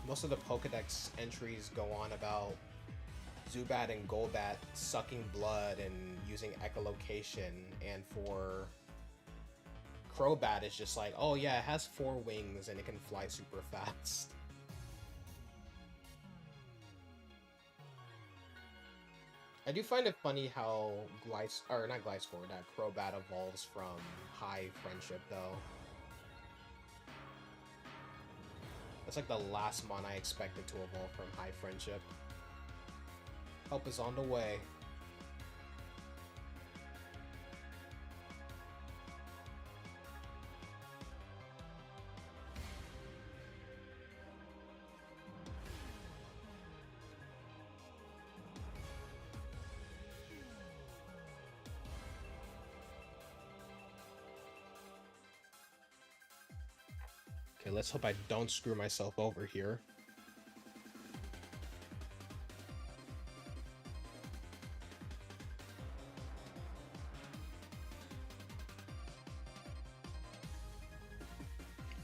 Most of the Pokedex entries go on about Zubat and Golbat sucking blood and using echolocation, and for Crobat it's just like, oh yeah, it has 4 wings and it can fly super fast. I do find it funny how that Crobat evolves from High Friendship though. That's like the last mon I expected to evolve from High Friendship. Help is on the way. Okay, let's hope I don't screw myself over here.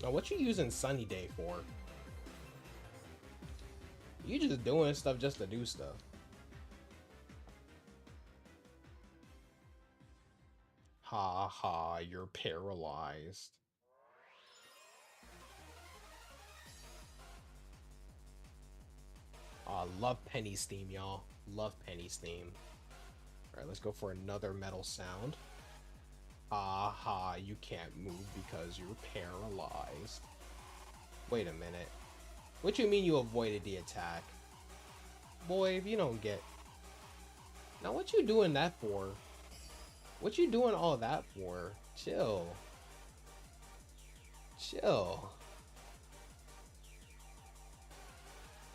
Now, what you using Sunny Day for? You just doing stuff just to do stuff. Ha ha, you're paralyzed. Love Penny's theme, y'all. Love Penny's theme. Alright, let's go for another metal sound. Ha, you can't move because you're paralyzed. Wait a minute. What you mean you avoided the attack? Boy, if you don't get... Now what you doing that for? What you doing all that for? Chill. Chill.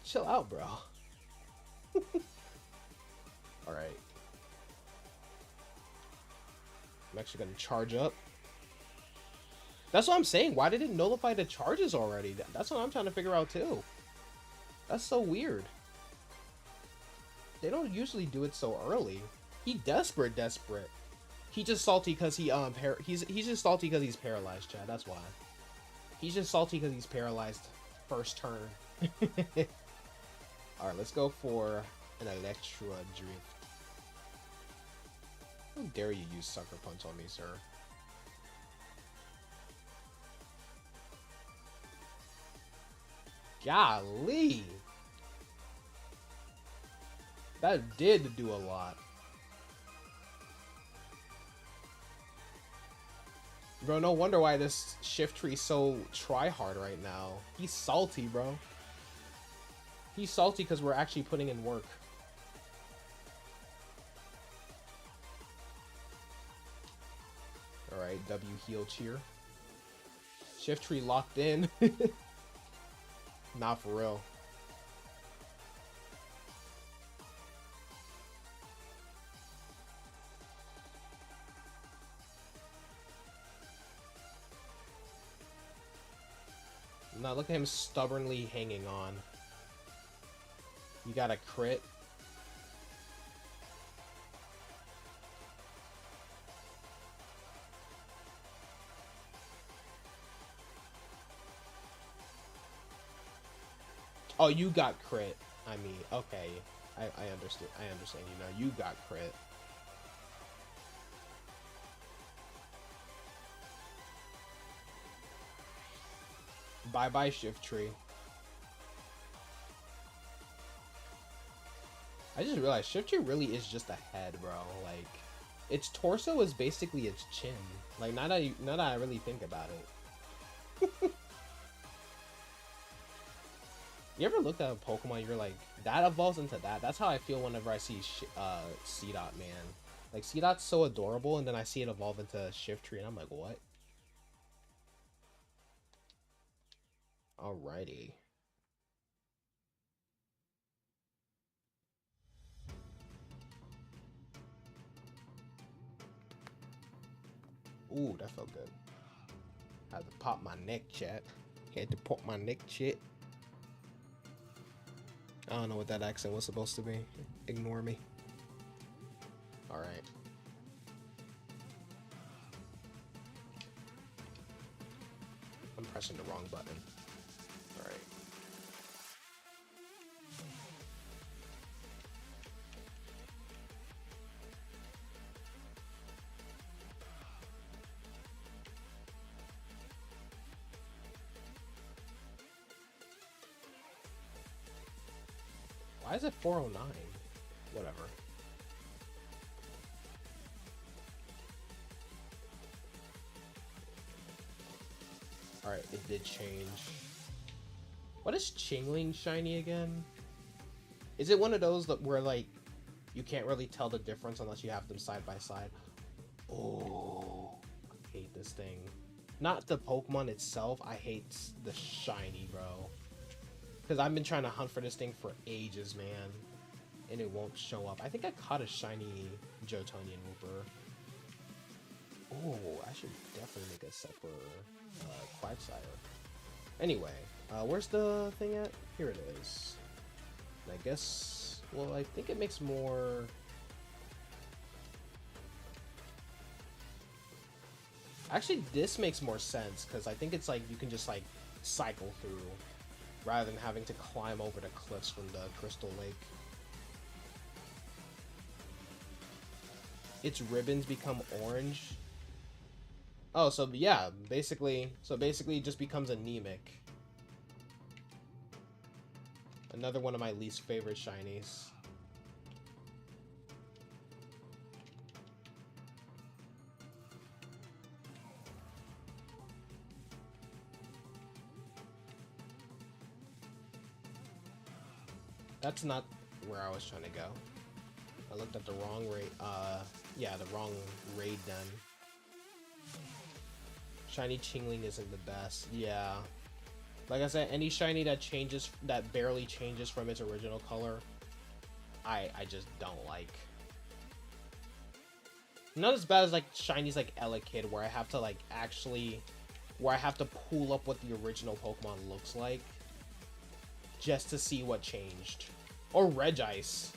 Chill out, bro. Alright. I'm actually gonna charge up. That's what I'm saying. Why did it nullify the charges already? That's what I'm trying to figure out too. That's so weird. They don't usually do it so early. He desperate. He just salty because he's just salty because he's paralyzed, Chad. That's why. He's just salty because he's paralyzed first turn. Alright, let's go for an Electra Drift. How dare you use Sucker Punch on me, sir? Golly! That did do a lot. Bro, no wonder why this shift tree's so try-hard right now. He's salty, bro. He's salty because we're actually putting in work. Alright, W heal cheer. Shift tree locked in. Not for real. Now look at him stubbornly hanging on. You got a crit. Oh, you got crit. I mean, okay. I understand. I understand. You know, you got crit. Bye-bye, Shift Tree. I just realized Shift Tree really is just a head, bro. Like, its torso is basically its chin. Like, now that I really think about it. You ever looked at a Pokemon, you're like, that evolves into that? That's how I feel whenever I see C-Dot, man. Like, C-Dot's so adorable, and then I see it evolve into Shift Tree, and I'm like, what? Alrighty. Ooh, that felt good. Had to pop my neck, chat. Had to pop my neck, chat. I don't know what that accent was supposed to be. Ignore me. Alright. I'm pressing the wrong button. Alright. Why is it 409? Whatever. Alright, it did change. What is Chingling shiny again? Is it one of those that where, like, you can't really tell the difference unless you have them side by side? Oh, I hate this thing. Not the Pokemon itself, I hate the shiny, bro. Because I've been trying to hunt for this thing for ages, man. And it won't show up. I think I caught a shiny Jotonian Wooper. Oh, I should definitely make a set for Quagsire. Anyway, where's the thing at? Here it is. I guess, well, I think it makes more... Actually, this makes more sense, because I think it's like you can just like cycle through rather than having to climb over the cliffs from the Crystal Lake. Its ribbons become orange. Oh, so yeah, basically it just becomes anemic. Another one of my least favorite shinies. That's not where I was trying to go. I looked at the wrong raid. Yeah, the wrong raid den. Shiny Chingling isn't the best. Yeah. Like I said, any shiny that changes, that barely changes from its original color, I just don't like. Not as bad as like shinies like Elekid, where I have to like actually, where I have to pull up what the original Pokemon looks like just to see what changed. Or Regice.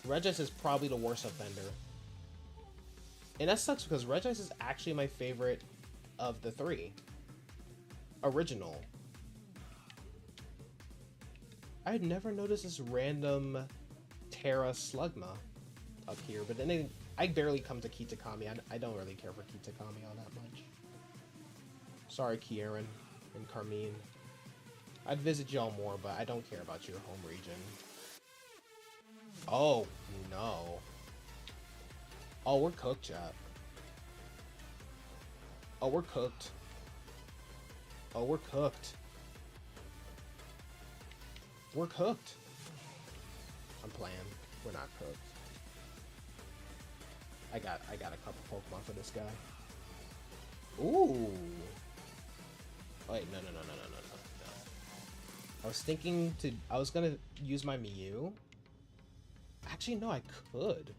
Regice is probably the worst offender. And that sucks because Regice is actually my favorite of the three. Original. I had never noticed this random Tera Slugma up here, but then I barely come to Kitakami. I don't really care for Kitakami all that much. Sorry, Kieran and Carmine. I'd visit y'all more, but I don't care about your home region. Oh, no. Oh, we're cooked, chat. Oh, we're cooked. Oh, we're cooked. We're cooked. I'm playing. We're not cooked. I got a couple Pokemon for this guy. Ooh. Wait, no. I was gonna use my Mew. Actually, no, I could.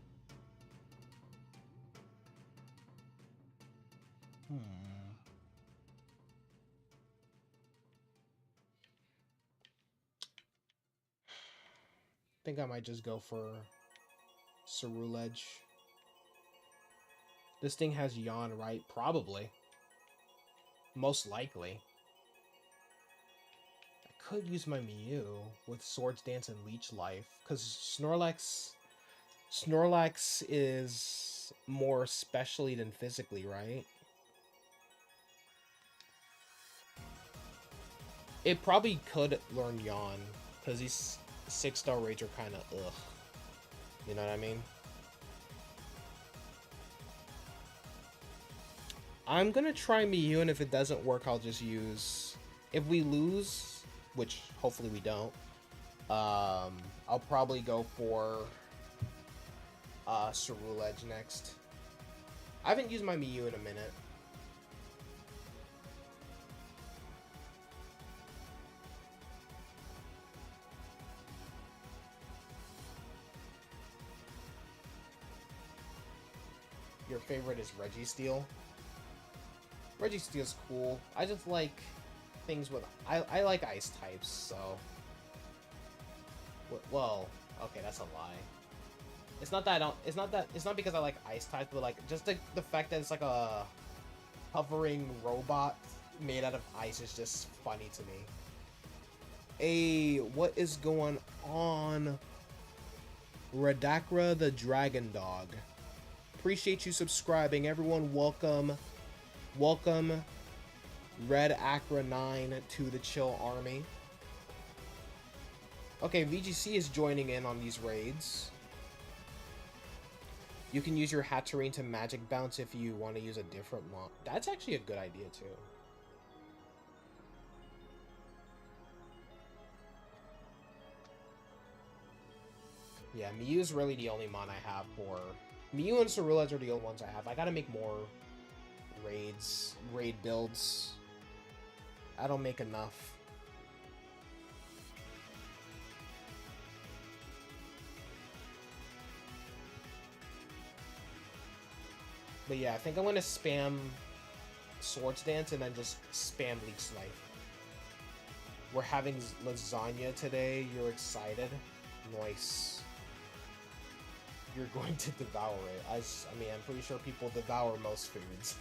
I think I might just go for Ceruledge. This thing has Yawn, right? Probably. Most likely. I could use my Mew with Swords Dance and Leech Life, because Snorlax is more specially than physically, right? It probably could learn Yawn, because these 6-star raids are kind of ugh. You know what I mean? I'm gonna try Mew, and if it doesn't work, I'll just use... If we lose, which hopefully we don't, I'll probably go for Ceruledge next. I haven't used my Mew in a minute. Your favorite is Registeel? Registeel's cool. I just like things with... I like ice types, so... Well, okay, that's a lie. It's not that I don't... It's not because I like ice types, but like, just the fact that it's like a hovering robot made out of ice is just funny to me. Hey, what is going on? Redacra the Dragon Dog. Appreciate you subscribing, everyone. Welcome Red Acra 9 to the Chill Army. Okay, VGC is joining in on these raids. You can use your Hatterene to Magic Bounce if you want to use a different mon. That's actually a good idea too. Yeah, Mew is really the only mon I have for... Mew and Ceruledge are the only ones I have. I gotta make more raid builds. I don't make enough. But yeah, I think I'm gonna spam Swords Dance and then just spam Leech Life. We're having lasagna today. You're excited? Nice. You're going to devour it. I mean, I'm pretty sure people devour most foods.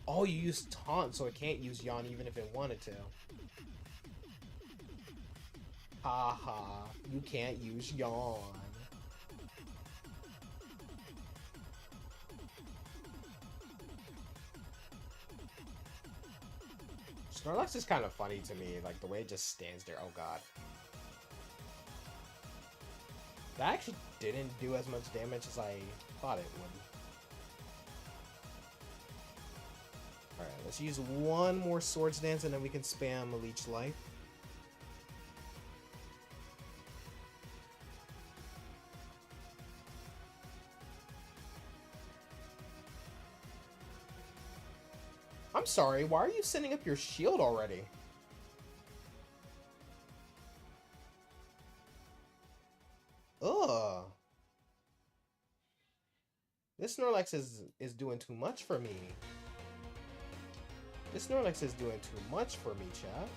Oh, you use taunt, so it can't use yawn even if it wanted to. Haha, you can't use yawn. Snorlax is kind of funny to me, like the way it just stands there. Oh god. That actually didn't do as much damage as I thought it would. Alright, let's use one more Swords Dance and then we can spam Leech Life. I'm sorry, why are you sending up your shield already? Ugh. This Snorlax is doing too much for me. This Snorlax is doing too much for me, chat.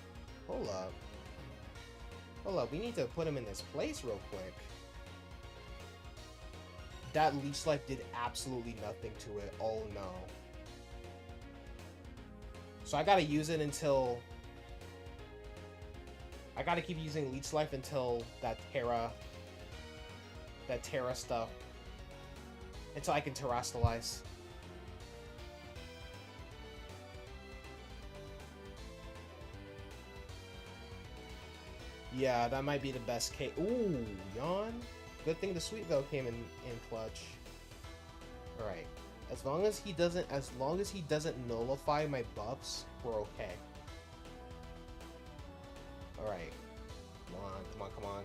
Hold up. Hold up, we need to put him in this place real quick. That Leech Life did absolutely nothing to it. Oh no. So I gotta use it until... I gotta keep using Leech Life until that Tera stuff. Until I can Terrastalize. Yeah, that might be the best case. Ooh, yawn. Good thing the Sweet Veil came in clutch. Alright. As long as he doesn't nullify my buffs, we're okay. Alright. Come on, come on, come on.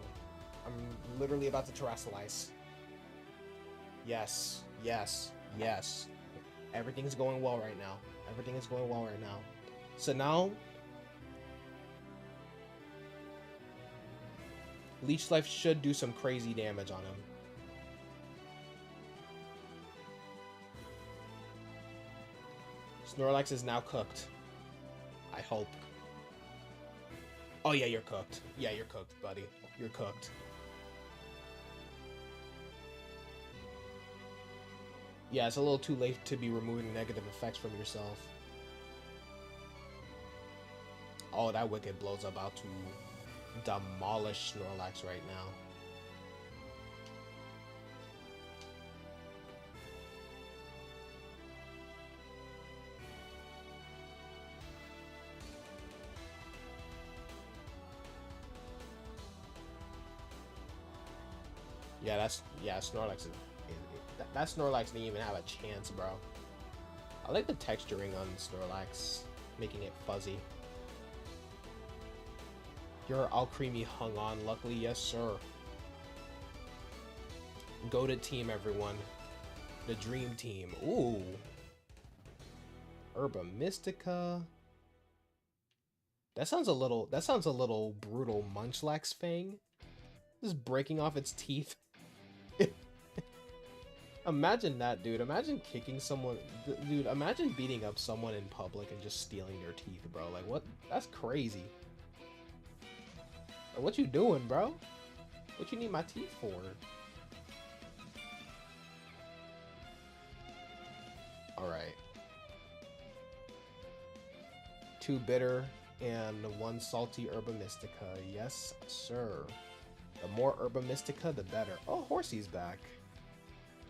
I'm literally about to Terrastalize. Yes, yes, yes. Everything's going well right now. Everything is going well right now. So now... Leech Life should do some crazy damage on him. Snorlax is now cooked. I hope. Oh yeah, you're cooked. Yeah, you're cooked, buddy. You're cooked. Yeah, it's a little too late to be removing negative effects from yourself. Oh, that Wicked Blow's about to demolish Snorlax right now. Yeah, Snorlax is that Snorlax didn't even have a chance, bro. I like the texturing on Snorlax, making it fuzzy. Your Alcremie hung on, luckily, yes sir. Go to team, everyone. The dream team. Ooh. Herba Mystica. That sounds a little brutal. Munchlax Fang. Just breaking off its teeth. Imagine that, dude. Imagine kicking someone. Dude, imagine beating up someone in public and just stealing their teeth, bro. Like, what? That's crazy. What you doing, bro? What you need my teeth for? Alright. 2 bitter and 1 salty Herba Mystica. Yes, sir. The more Herba Mystica, the better. Oh, Horsey's back.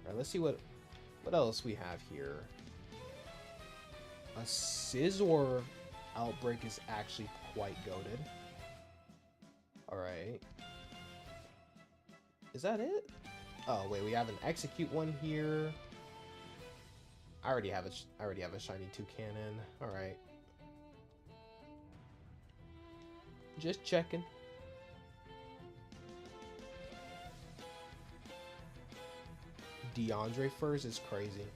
Alright, let's see what else we have here. A Scizor outbreak is actually quite goated. Alright. Is that it? Oh, wait, we have an Execute one here. I already have a shiny Toucannon. Alright. Just checking. DeAndre Furs is crazy.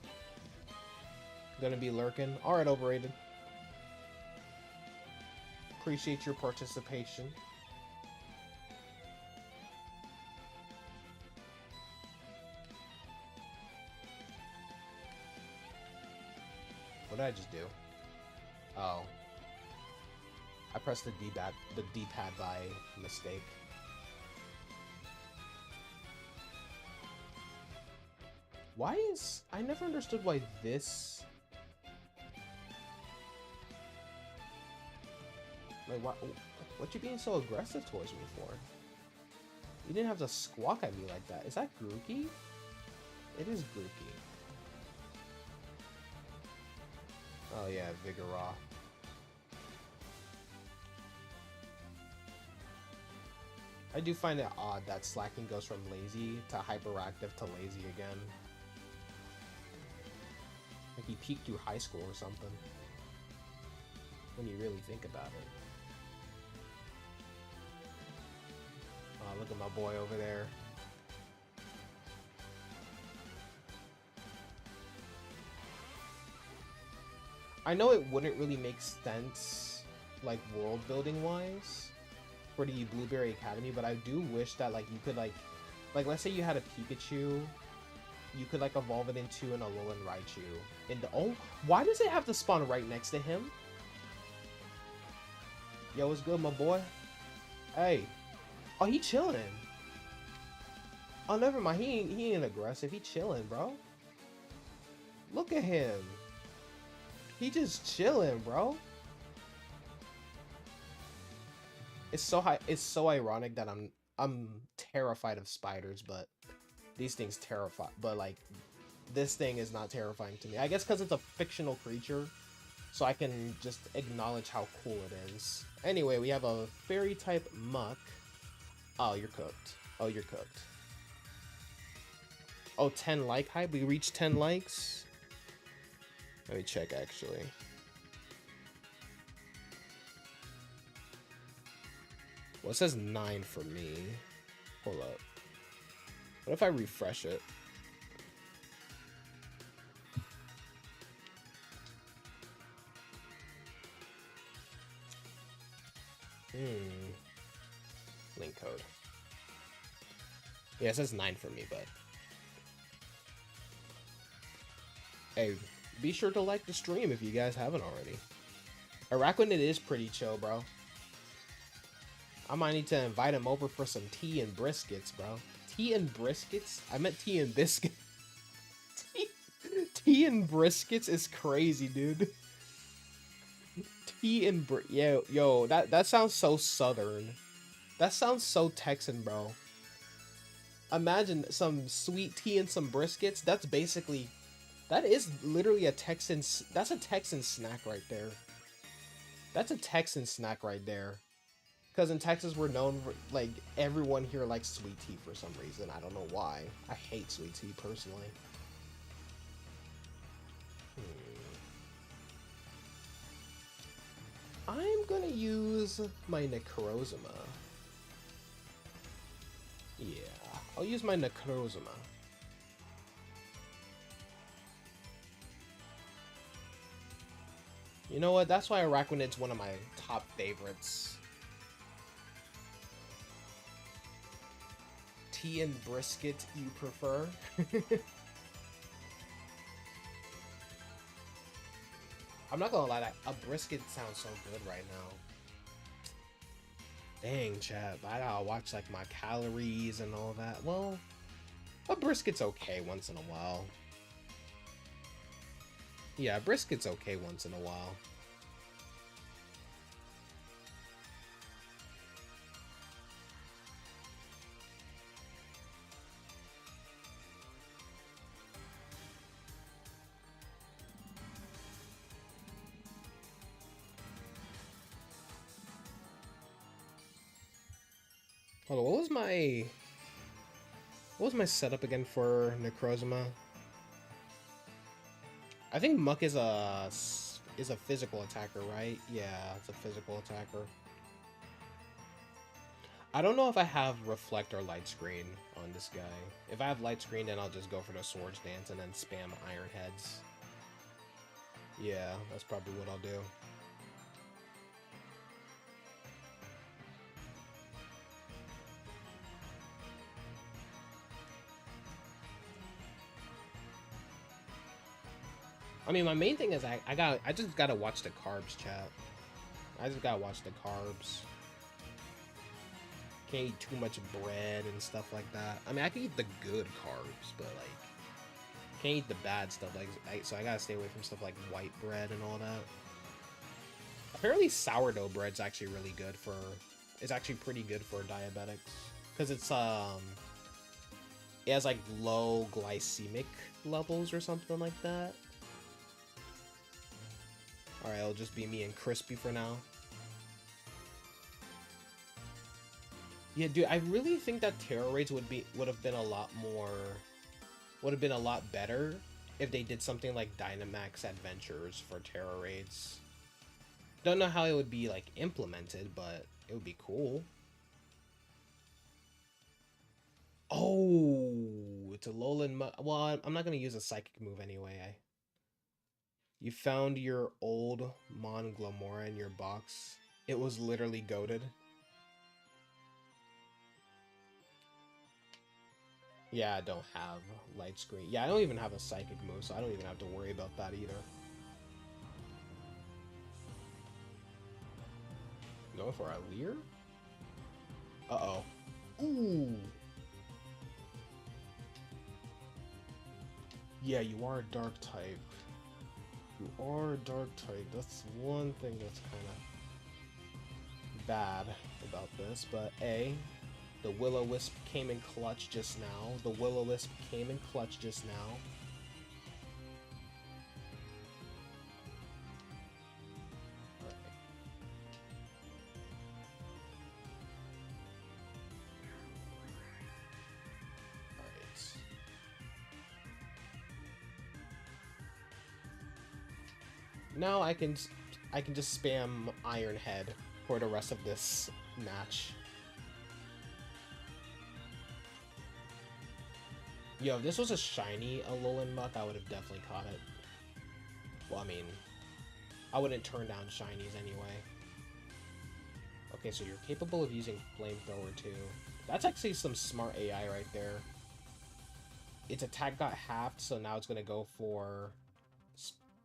Gonna be lurking. Alright, overrated. Appreciate your participation. did I just do? Oh. I pressed the D-pad by mistake. Why is... I never understood why this... Like, what you being so aggressive towards me for? You didn't have to squawk at me like that. Is that Grookey? It is Grookey. Oh yeah, Vigoroth. I do find it odd that Slacking goes from lazy to hyperactive to lazy again. Like he peaked through high school or something. When you really think about it. Oh, look at my boy over there. I know it wouldn't really make sense, like, world building wise for the Blueberry Academy, but I do wish that, like, you could, like let's say you had a Pikachu, you could, like, evolve it into an Alolan Raichu. And oh, why does it have to spawn right next to him? Yo, what's good, my boy? Hey. Oh, he chilling. Oh, never mind. He ain't aggressive. He chilling, bro. Look at him. He just chilling, bro. It's so ironic that I'm terrified of spiders, but these things terrify. But like, this thing is not terrifying to me. I guess because it's a fictional creature, so I can just acknowledge how cool it is. Anyway, we have a fairy type Muck. Oh, you're cooked. Oh, you're cooked. Oh, 10 like hype. We reached 10 likes. Let me check, actually. Well, it says 9 for me. Hold up. What if I refresh it? Link code. Yeah, it says 9 for me, but... Hey, be sure to like the stream if you guys haven't already. Araquanid is pretty chill, bro. I might need to invite him over for some tea and briskets, bro. Tea and briskets? I meant tea and biscuit. Tea and briskets is crazy, dude. Tea and yo, that sounds so southern. That sounds so Texan, bro. Imagine some sweet tea and some briskets. That's basically... That is literally a Texan... That's a Texan snack right there. That's a Texan snack right there. Because in Texas, we're known for... Like, everyone here likes sweet tea for some reason. I don't know why. I hate sweet tea, personally. I'm gonna use my Necrozma. Yeah, I'll use my Necrozma. You know what? That's why Araquanid's one of my top favorites. Tea and brisket you prefer? I'm not gonna lie, a brisket sounds so good right now. Dang, chat, I gotta watch like my calories and all that. Well, a brisket's okay once in a while. Yeah, brisket's okay once in a while. Hold on, what was my setup again for Necrozma? I think Muck is a physical attacker, right? Yeah, it's a physical attacker. I don't know if I have Reflect or Light Screen on this guy. If I have Light Screen, then I'll just go for the Swords Dance and then spam Iron Heads. Yeah, that's probably what I'll do. I mean, my main thing is I just gotta watch the carbs, chat. I just gotta watch the carbs. Can't eat too much bread and stuff like that. I mean, I can eat the good carbs, but like, can't eat the bad stuff. Like, so I gotta stay away from stuff like white bread and all that. Apparently, sourdough bread's actually really good for. It's actually pretty good for diabetics because it has like low glycemic levels or something like that. All right, it'll just be me and Crispy for now. Yeah, dude, I really think that Tera raids would have been a lot better if they did something like Dynamax Adventures for Tera raids. Don't know how it would be like implemented, but it would be cool. Oh, it's a Alolan. Well, I'm not gonna use a psychic move anyway. You found your old Mon Glamora in your box. It was literally goated. Yeah, I don't have light screen. Yeah, I don't even have a psychic move, so I don't even have to worry about that either. Going for a Leer? Uh-oh. Ooh. Yeah, you are a dark type. You are a dark type. That's one thing that's kind of bad about this, but the Will-O-Wisp came in clutch just now. The Will-O-Wisp came in clutch just now. Alright. Alright. Now I can just spam Iron Head for the rest of this match. Yo, if this was a shiny Alolan Muck, I would have definitely caught it. Well, I mean, I wouldn't turn down shinies anyway. Okay, so you're capable of using Flamethrower too. That's actually some smart AI right there. Its attack got halved, so now it's gonna go for...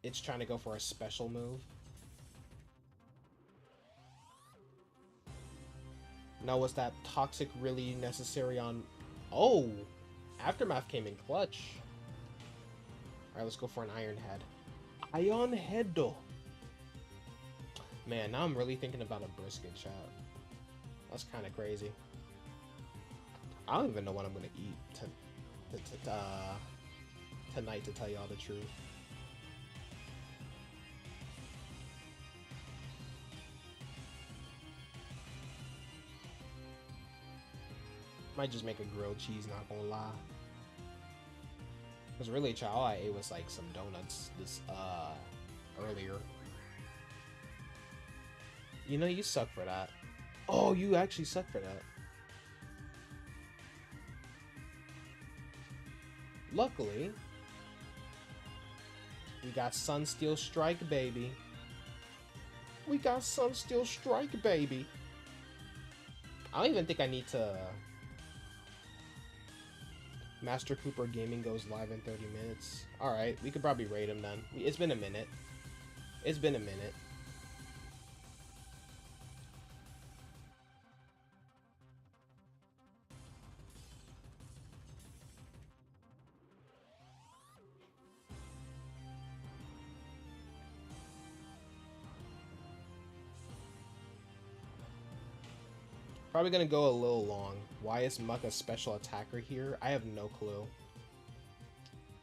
It's trying to go for a special move. Now, was that Toxic really necessary on... Oh! Aftermath came in clutch. Alright, let's go for an Iron Head. Iron Head, though. Man, now I'm really thinking about a brisket, chat. That's kind of crazy. I don't even know what I'm going to eat tonight, to tell you all the truth. Might just make a grilled cheese, not gonna lie. Because really, child, all I ate was like some donuts this earlier. You know, you suck for that. Oh, you actually suck for that. Luckily, we got Sunsteel Strike, baby. We got Sunsteel Strike, baby. I don't even think I need to... Master Cooper Gaming goes live in 30 minutes. Alright, we could probably raid him then. It's been a minute. It's been a minute. Probably gonna go a little long. Why is Muck a special attacker here? I have no clue.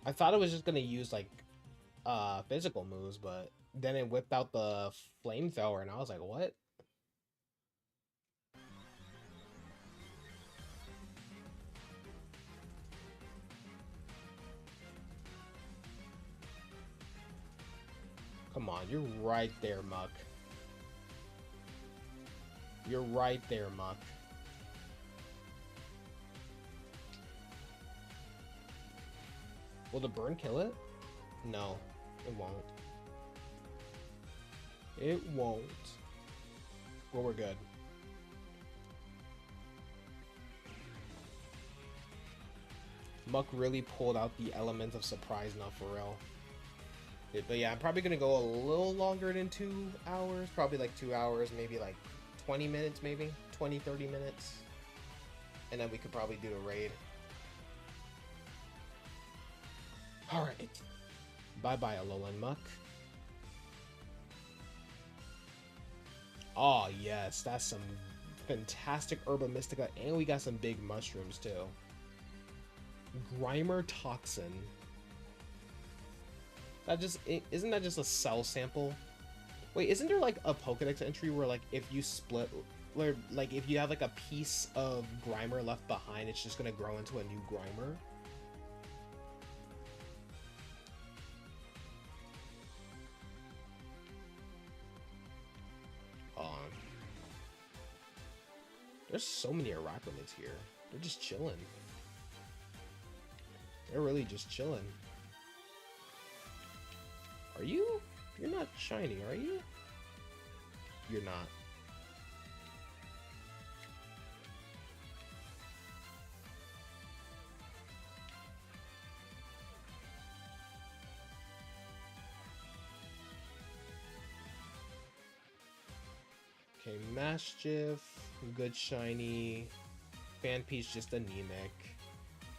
I thought it was just gonna use like physical moves, but then it whipped out the flamethrower and I was like, what? Come on, you're right there, Muck. You're right there, Muck. Will the burn kill it? No, it won't. It won't. Well, we're good. Muck really pulled out the element of surprise now, for real. But yeah, I'm probably gonna go a little longer than 2 hours. Probably like 2 hours, maybe like 20 minutes, maybe 20-30 minutes. And then we could probably do a raid. Alright. Bye-bye, Alolan Muck. Oh, yes. That's some fantastic Herba Mystica. And we got some big mushrooms, too. Grimer Toxin. Isn't that just a cell sample? Wait, isn't there like a Pokedex entry where like if you split, where like if you have like a piece of Grimer left behind, it's just gonna grow into a new Grimer? There's so many Arachnids here. They're just chilling. They're really just chilling. Are you? You're not shiny, are you? You're not. Okay, Maschiff, good shiny. Fanpe's just anemic.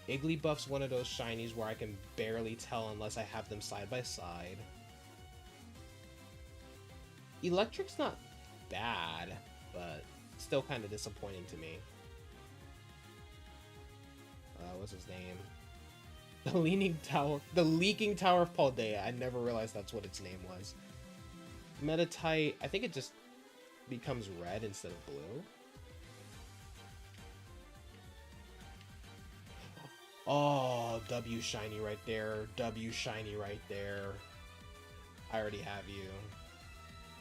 Igglybuff's one of those shinies where I can barely tell unless I have them side by side. Electric's not bad, but still kind of disappointing to me. What's his name? The Leaking Tower of Paldea. I never realized that's what its name was. Metatite, I think it just becomes red instead of blue. Oh, W shiny right there. W shiny right there. I already have you.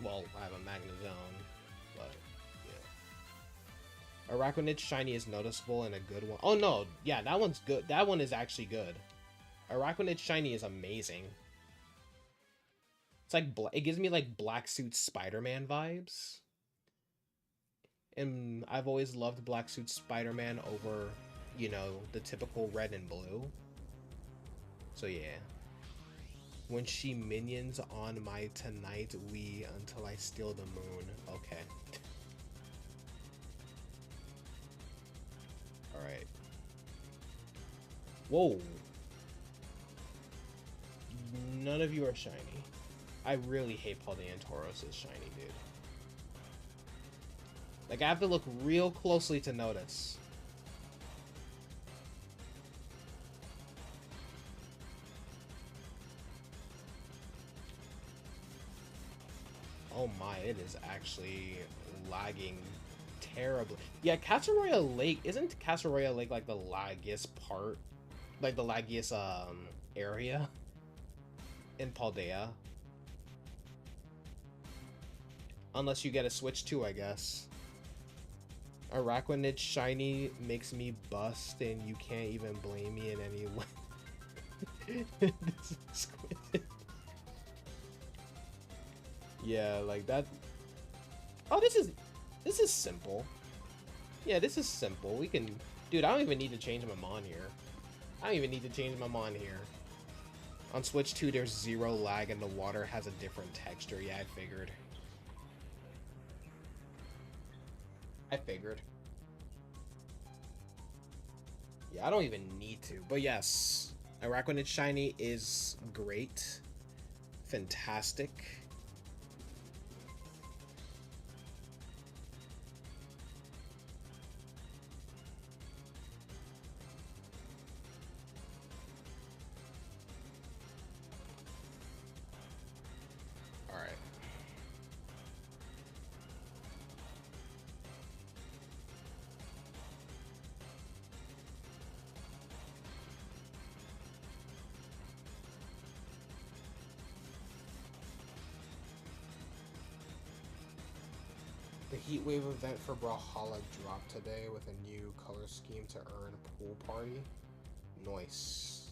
Well, I have a Magnezone, but yeah. Arachnid shiny is noticeable and a good one. Oh no, yeah, that one's good. That one is actually good. Arachnid shiny is amazing. It's like it gives me like Black Suit Spider-Man vibes. And I've always loved Black Suit Spider-Man over, you know, the typical red and blue. So yeah. When she minions on my tonight, we until I steal the moon. Okay. Alright. Whoa. None of you are shiny. I really hate Paldean Tauros is shiny, dude. Like, I have to look real closely to notice. Oh my, it is actually lagging terribly. Yeah, Casseroya Lake, isn't Casseroya Lake like the laggiest part? Like the laggiest area in Paldea? Unless you get a Switch 2, I guess. Arachnid shiny makes me bust and you can't even blame me in any way. This is exquisite. Yeah, like that. Oh, this is simple. Yeah, this is simple. We can, dude, I don't even need to change my mon here. I don't even need to change my mon here. On Switch 2, there's zero lag and the water has a different texture. Yeah, I figured. Yeah, I don't even need to. But yes, Arachnid shiny is great. Fantastic. The Heatwave event for Brawlhalla dropped today with a new color scheme to earn Pool Party. Nice.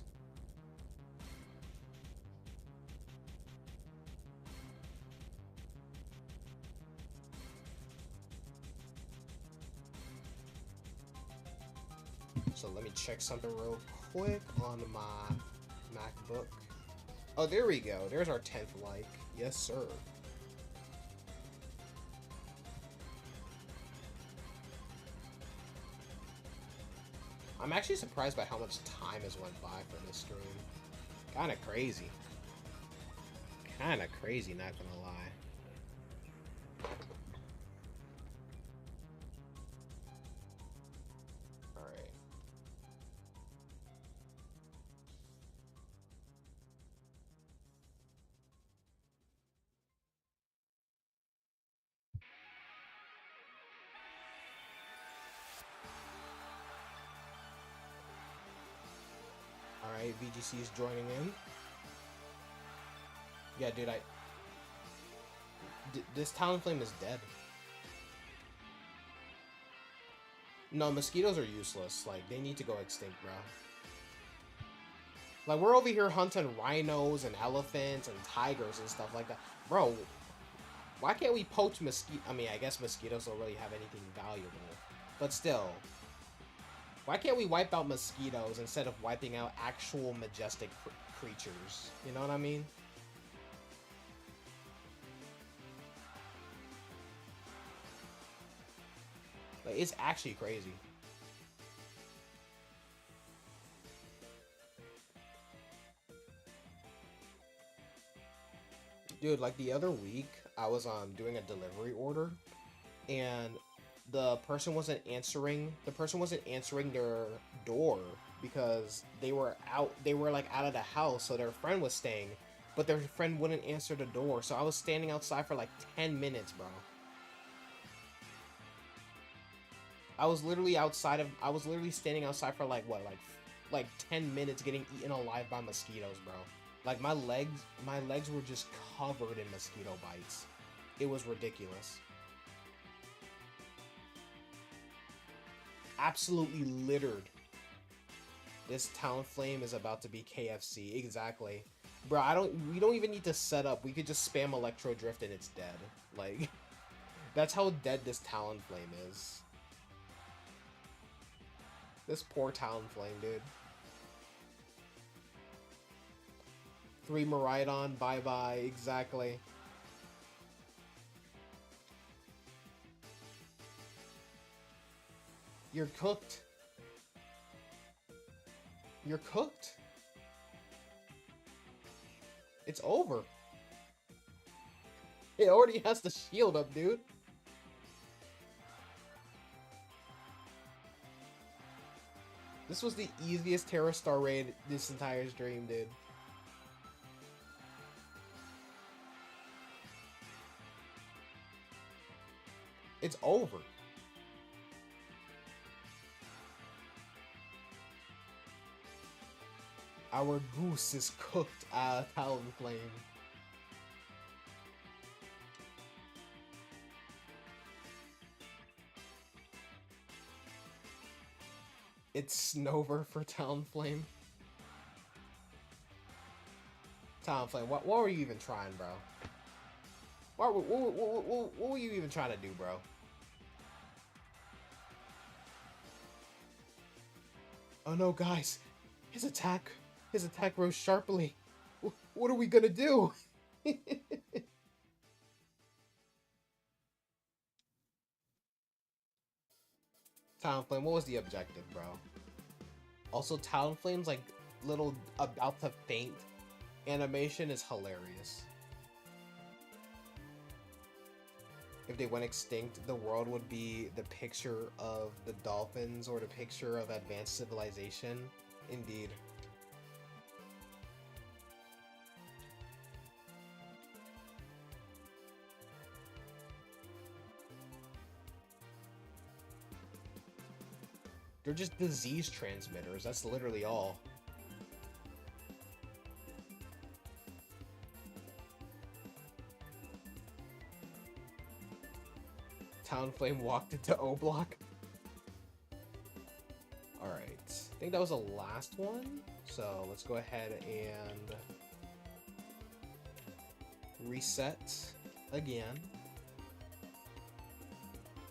So let me check something real quick on my MacBook. Oh, there we go. There's our 10th like. Yes, sir. I'm actually surprised by how much time has went by for this stream. Kinda crazy. Kinda crazy, not gonna lie. Alright. Alright, VGC is joining in. Yeah, dude, this Talonflame is dead. No, mosquitoes are useless. Like, they need to go extinct, bro. Like, we're over here hunting rhinos and elephants and tigers and stuff like that. Bro, why can't we poach mosquito? I mean, I guess mosquitoes don't really have anything valuable. But still, why can't we wipe out mosquitoes instead of wiping out actual majestic creatures? You know what I mean? Like, it's actually crazy. Dude, like the other week, I was doing a delivery order, and the person wasn't answering. The person wasn't answering their door because they were out. They were like out of the house, so their friend was staying, but their friend wouldn't answer the door. So I was standing outside for like 10 minutes, bro. I was literally standing outside for like what, like 10 minutes getting eaten alive by mosquitoes, bro. Like my legs were just covered in mosquito bites. It was ridiculous. Absolutely littered. This Talonflame is about to be KFC. Exactly. Bro, we don't even need to set up. We could just spam Electro Drift and it's dead. Like, that's how dead this Talonflame is. This poor Talonflame, dude. 3 Miraidon, bye-bye, exactly. You're cooked. You're cooked. It's over. It already has the shield up, dude. This was the easiest Tera Star raid this entire stream, dude. It's over. Our goose is cooked, Talonflame. It's Snover for Talonflame. Talonflame, what were you even trying, bro? What were you even trying to do, bro? Oh no, guys. His attack rose sharply. What are we gonna do? Talonflame, what was the objective, bro? Also, Talonflame's like little about to faint animation is hilarious. If they went extinct, the world would be the picture of the dolphins or the picture of advanced civilization. Indeed. They're just disease transmitters, that's literally all. Talonflame walked into O block. Alright, I think that was the last one. So let's go ahead and reset again.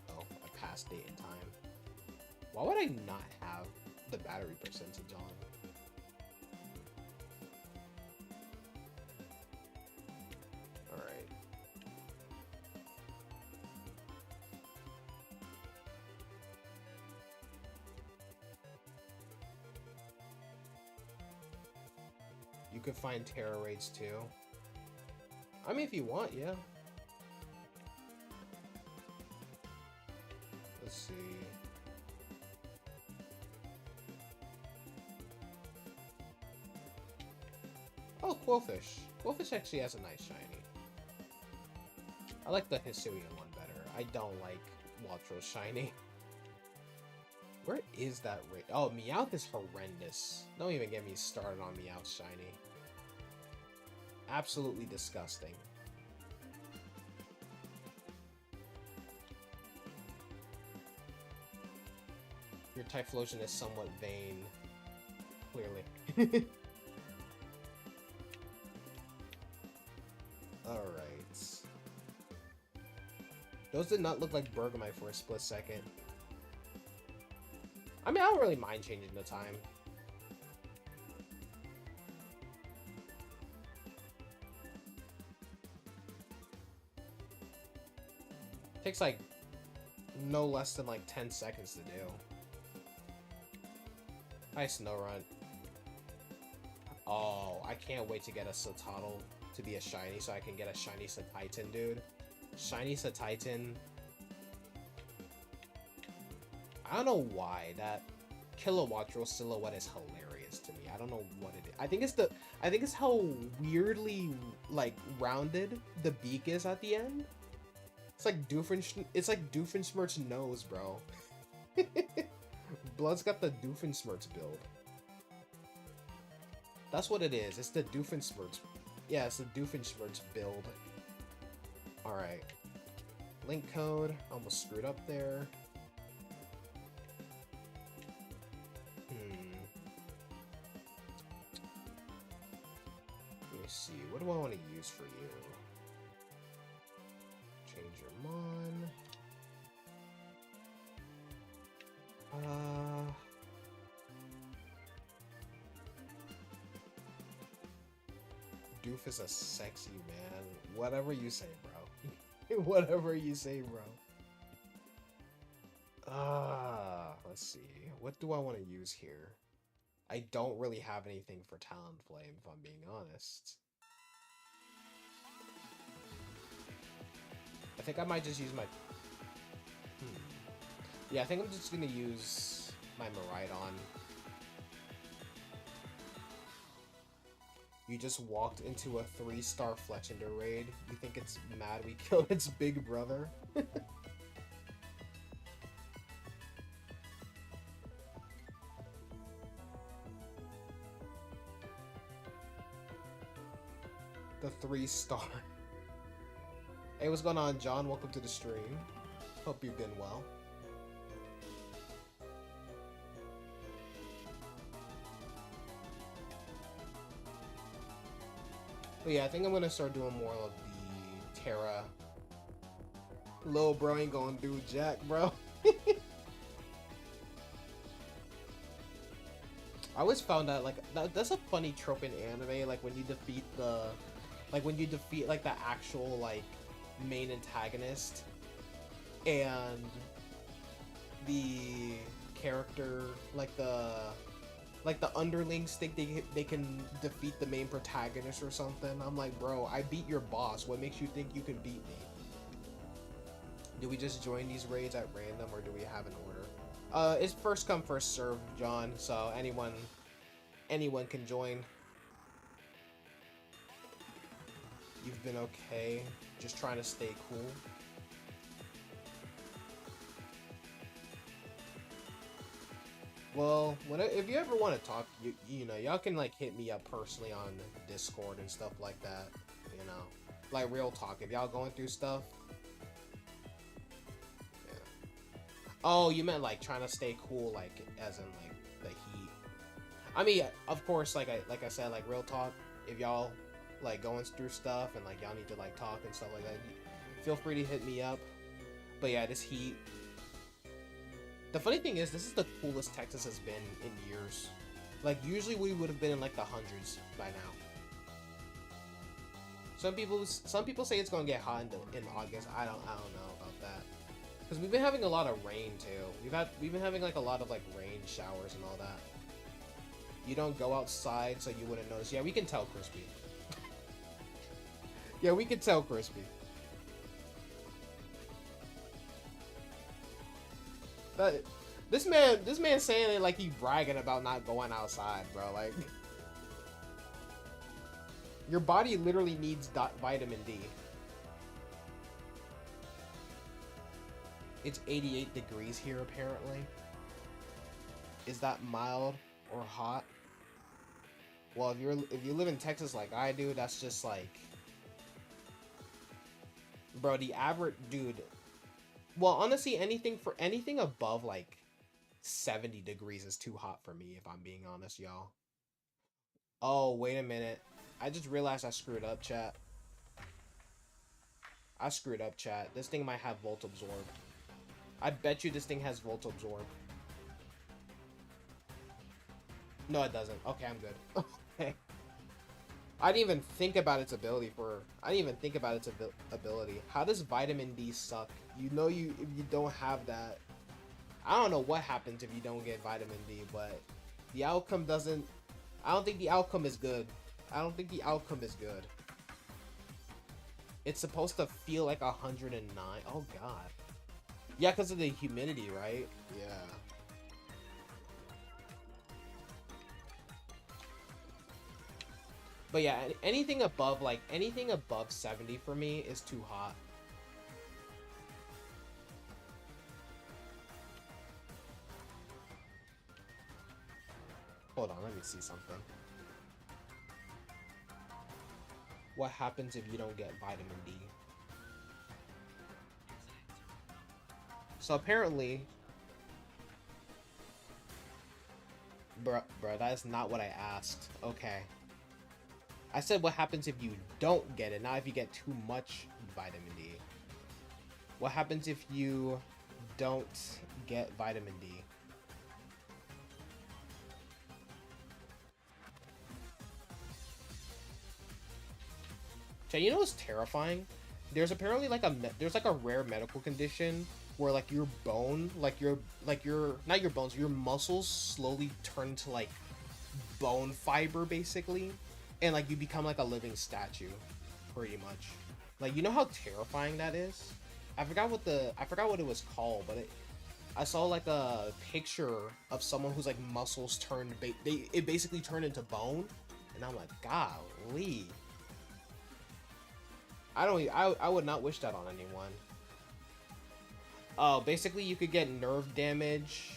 Oh, I passed date and time. Why would I not have the battery percentage on? could find Tera raids too. I mean, if you want, yeah. Let's see. Oh, Quillfish. Quillfish actually has a nice shiny. I like the Hisuian one better. I don't like Waltro's shiny. Where is that raid? Oh, Meowth is horrendous. Don't even get me started on Meowth's shiny. Absolutely disgusting. Your Typhlosion is somewhat vain. Clearly. Alright. Those did not look like Bergamite for a split second. I mean, I don't really mind changing the time. Takes like no less than like 10 seconds to do. Hi, Snowrun. Oh, I can't wait to get a Satotl to be a shiny so I can get a shiny Satitan, dude. Shiny Satitan. I don't know why that Kilowattrel silhouette is hilarious to me. I don't know what it is. I think it's how weirdly like rounded the beak is at the end. It's like Doofenshmirtz's nose, bro. Blood's got the Doofenshmirtz build. That's what it is. It's the Doofenshmirtz. Yeah, it's the Doofenshmirtz build. Alright. Link code. Almost screwed up there. Let me see. What do I want to use for you? Change your mon. Doof is a sexy man. Whatever you say, bro. Whatever you say, bro. Let's see. What do I want to use here? I don't really have anything for Talonflame, if I'm being honest. I think I might just use my... Yeah, I think I'm just gonna use my Miraidon. You just walked into a 3-star Fletchinder raid. You think it's mad we killed its big brother? The 3-star. Hey, what's going on, John? Welcome to the stream. Hope you've been well. But yeah, I think I'm gonna start doing more of the Tera. Lil bro ain't gonna do jack, bro. I always found that, like, that's a funny trope in anime, like, when you defeat the... Like, when you defeat, like, the actual, like, main antagonist, and the character, like the underlings think they can defeat the main protagonist or something. I'm like, bro, I beat your boss. What makes you think you can beat me? Do we just join these raids at random, or do we have an order? It's first come, first served, John, so anyone can join. You've been okay, just trying to stay cool. Well, if you ever want to talk, you know, y'all can, like, hit me up personally on Discord and stuff like that, you know, like, real talk. If y'all going through stuff, yeah. Oh, you meant, like, trying to stay cool, like, as in, like, the heat. I mean, of course, like I said, like, real talk, if y'all, like, going through stuff and, like, y'all need to, like, talk and stuff like that, feel free to hit me up. But yeah, this heat. The funny thing is, this is the coolest Texas has been in years. Like, usually we would have been in, like, the hundreds by now. Some people say it's gonna get hot in August. I don't know about that. Because we've been having a lot of rain too. We've been having, like, a lot of, like, rain showers and all that. You don't go outside, so you wouldn't notice. Yeah, we can tell, Crispy. Yeah, we can tell, Crispy. But this man saying it like he bragging about not going outside, bro. Like, your body literally needs vitamin D. It's 88 degrees here, apparently. Is that mild or hot? Well, if you live in Texas like I do, that's just like, bro, the average dude. Well, honestly, anything above like 70 degrees is too hot for me, if I'm being honest, y'all. Oh, wait a minute. I just realized I screwed up, chat. I screwed up, chat. This thing might have Volt Absorb. I bet you this thing has Volt Absorb. No, it doesn't. Okay, I'm good. Okay. I didn't even think about its ability How does vitamin D suck? You know, if you don't have that, I don't know what happens if you don't get vitamin D, but the outcome doesn't. I don't think the outcome is good. It's supposed to feel like 109. Oh god. Yeah, because of the humidity, right? Yeah. But yeah, anything above 70 for me is too hot. Hold on, let me see something. What happens if you don't get vitamin D? So apparently, bruh, that is not what I asked. Okay. I said what happens if you don't get it, not if you get too much vitamin D. What happens if you don't get vitamin D? Okay, you know what's terrifying? There's apparently like a rare medical condition where like your bone, not your bones, your muscles slowly turn to like bone fiber basically, and like you become like a living statue, pretty much. Like, you know how terrifying that is? I forgot what it was called, but I saw like a picture of someone whose like muscles turned it basically turned into bone, and I'm like, golly. I would not wish that on anyone. Oh, basically you could get nerve damage.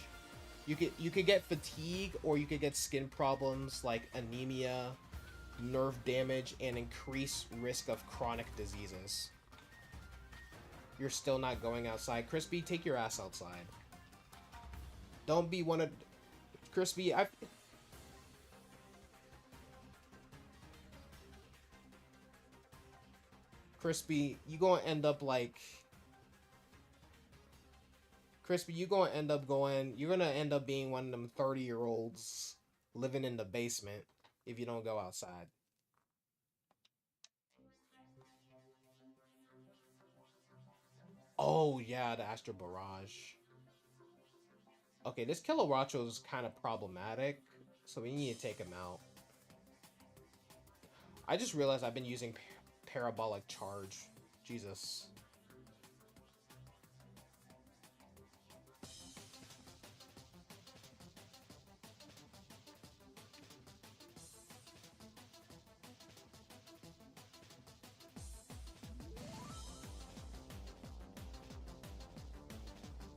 You could get fatigue, or you could get skin problems like anemia, nerve damage, and increased risk of chronic diseases. You're still not going outside. Crispy, take your ass outside. Don't be one of... Crispy, Crispy, you gonna end up like... Crispy, you're gonna end up being one of them 30-year-olds living in the basement if you don't go outside. Oh yeah, the Astro Barrage. Okay, this Kilowatcho is kind of problematic, so we need to take him out. I just realized I've been using Parabolic Charge. Jesus.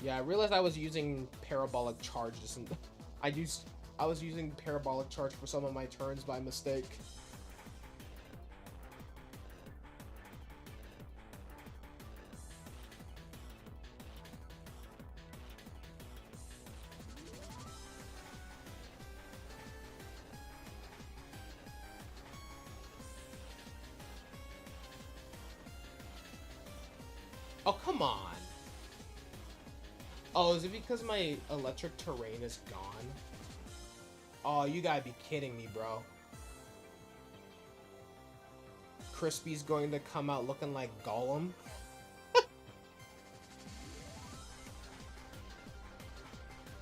Yeah, I realized I was using Parabolic Charge I was using Parabolic Charge for some of my turns by mistake. Oh, come on. Oh, is it because my electric terrain is gone? Oh, you gotta be kidding me, bro. Crispy's going to come out looking like Gollum.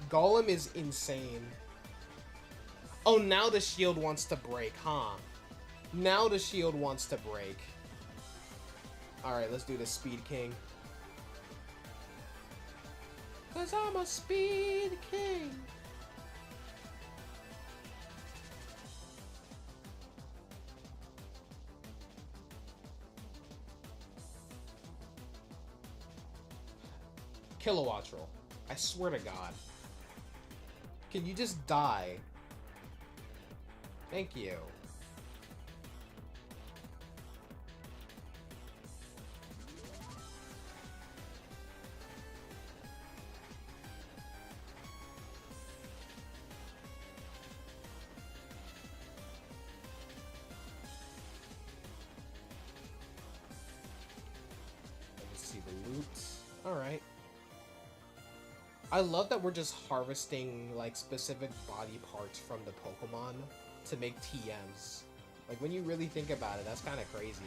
Gollum is insane. Oh, now the shield wants to break, huh? Now the shield wants to break. Alright, let's do the Speed King. 'Cause I'm a Speed King. Kilowattrel. I swear to God. Can you just die? Thank you. Let me see the loot. Alright. I love that we're just harvesting, like, specific body parts from the Pokemon to make TMs. Like, when you really think about it, that's kind of crazy.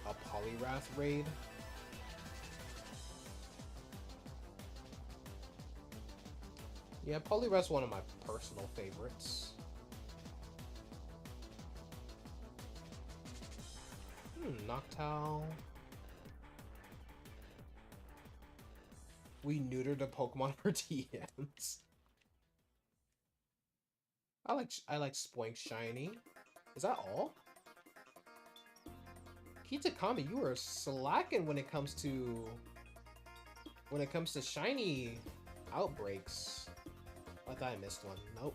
A Poliwrath raid. Yeah, Poliwrath's one of my personal favorites. Noctowl. We neutered a Pokemon for TMs. I like Spoink Shiny. Is that all? Kitakami, you are slacking when it comes to shiny outbreaks. I thought I missed one. Nope.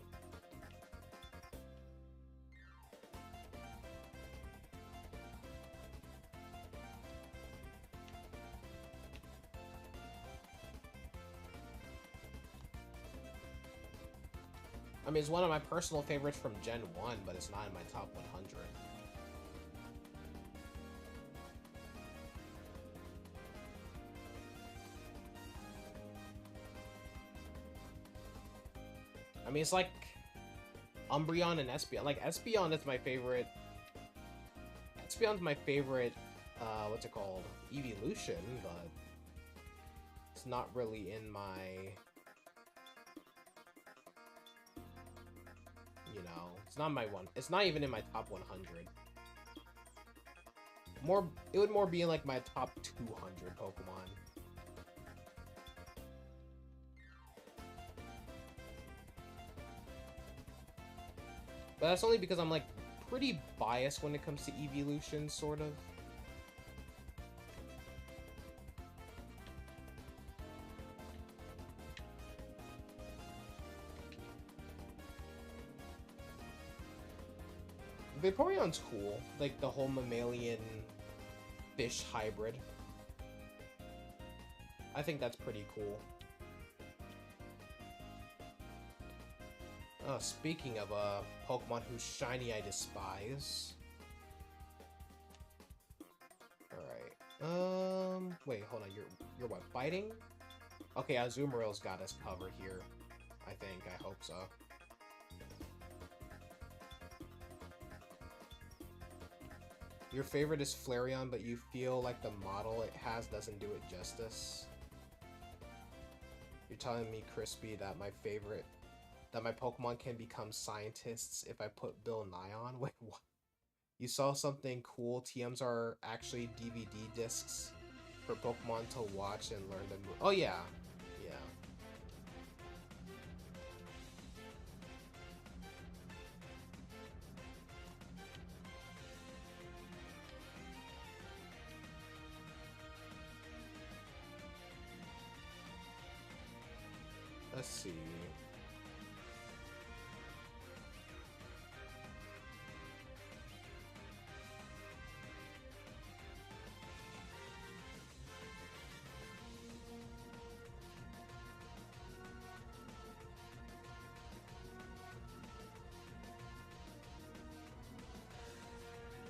I mean, it's one of my personal favorites from Gen 1, but it's not in my top 100. I mean, it's like Umbreon and Espeon. Like, Espeon is my favorite. Espeon's my favorite, what's it called? Evolution, but it's not really in my, you know, it's not my one. It's not even in my top 100. It would more be in, like, my top 200 Pokemon. But that's only because I'm, like, pretty biased when it comes to evolution, sort of. Vaporeon's cool. Like, the whole mammalian fish hybrid. I think that's pretty cool. Speaking of a Pokemon whose shiny I despise. Alright. Wait, hold on. You're what, fighting? Okay, Azumarill's got us covered here. I think. I hope so. Your favorite is Flareon, but you feel like the model it has doesn't do it justice. You're telling me, Crispy, that my Pokemon can become scientists if I put Bill Nye on? Wait, what? You saw something cool? TMs are actually DVD discs for Pokemon to watch and learn to move. Oh, yeah. Yeah. Let's see.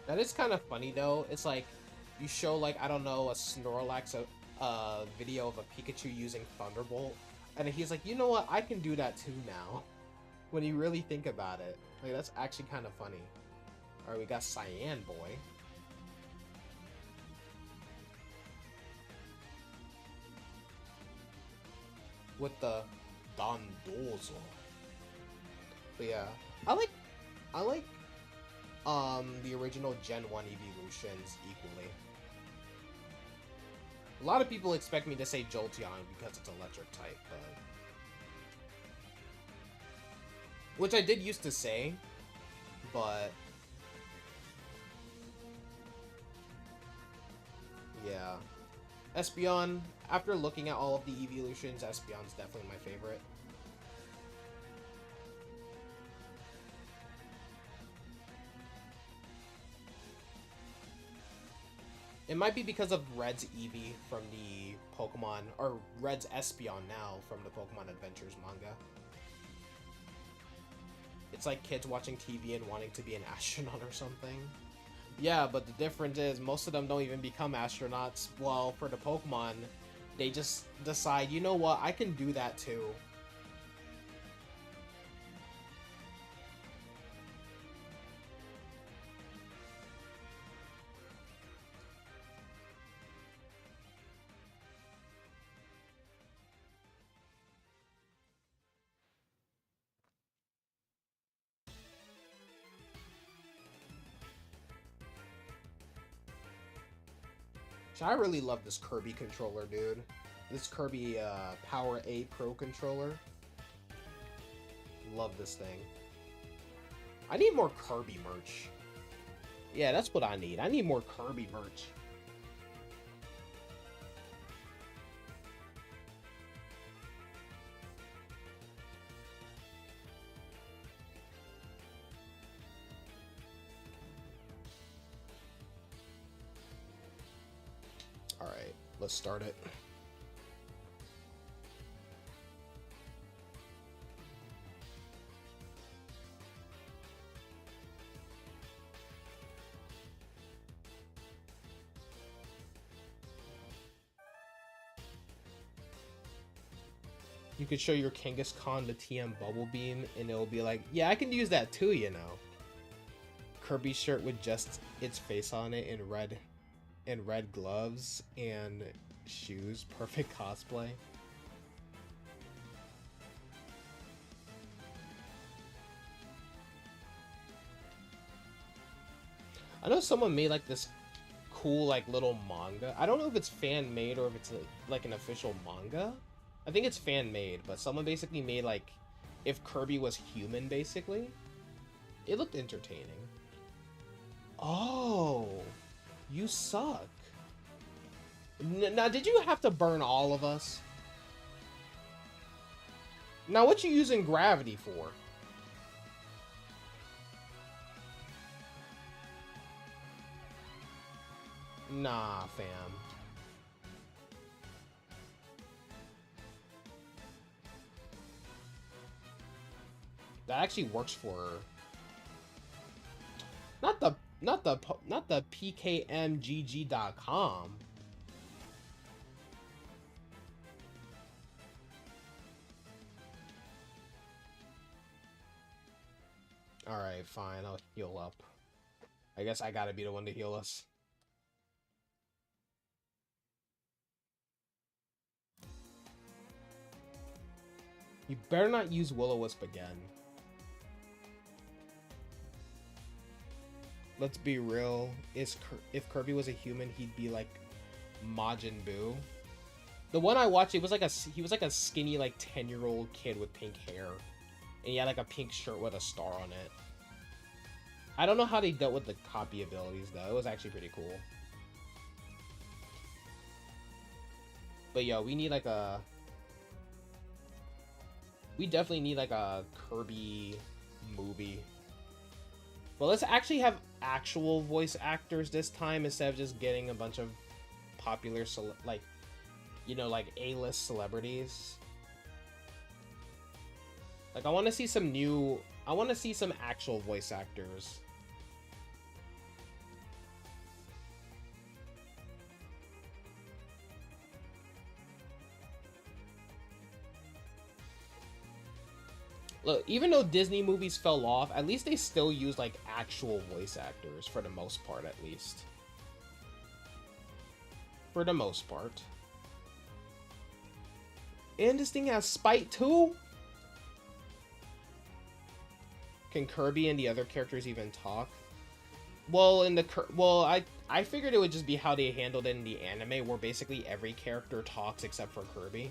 That is kind of funny though. It's like you show, like, I don't know, a Snorlax video of a Pikachu using Thunderbolt, And he's like, you know what? I can do that too now. When you really think about it. Like, that's actually kind of funny. Alright, we got Cyan Boy. With the Dondozo. But yeah. I like the original Gen 1 evolutions equally. A lot of people expect me to say Jolteon because it's electric type, but... Which I did used to say, but... Yeah. Espeon, after looking at all of the evolutions, Espeon's definitely my favorite. It might be because of Red's Eevee from the Pokemon, or Red's Espeon now from the Pokemon Adventures manga. It's like kids watching TV and wanting to be an astronaut or something. Yeah, but the difference is most of them don't even become astronauts. Well, for the Pokemon, they just decide, you know what, I can do that too. So I really love this Kirby controller, dude. This Kirby Power A Pro controller. Love this thing. I need more Kirby merch. Yeah, that's what I need. I need more Kirby merch. Alright, let's start it. You could show your Kangaskhan the TM Bubble Beam, and it'll be like, yeah, I can use that too, you know. Kirby shirt with just its face on it in red gloves and shoes. Perfect cosplay. I know someone made like this cool like little manga. I don't know if it's fan made or if it's like an official manga. I think it's fan made, but someone basically made like if Kirby was human basically. It looked entertaining. Oh, you suck. Now, did you have to burn all of us? Now, what you using gravity for? Nah, fam. That actually works for her. Not the PKMGG.com. Alright, fine, I'll heal up. I guess I gotta be the one to heal us. You better not use Will-O-Wisp again. Let's be real. If Kirby was a human, he'd be like Majin Buu. The one I watched, he was like a skinny like 10-year-old kid with pink hair, and he had like a pink shirt with a star on it. I don't know how they dealt with the copy abilities though. It was actually pretty cool. But yo, we definitely need like a Kirby movie. Well, let's actually have actual voice actors this time instead of just getting a bunch of popular like, you know, like A-list celebrities. Like I want to see some actual voice actors. Look, even though Disney movies fell off, at least they still use like actual voice actors for the most part, at least. For the most part. And this thing has Spite too? Can Kirby and the other characters even talk? Well, I figured it would just be how they handled it in the anime, where basically every character talks except for Kirby.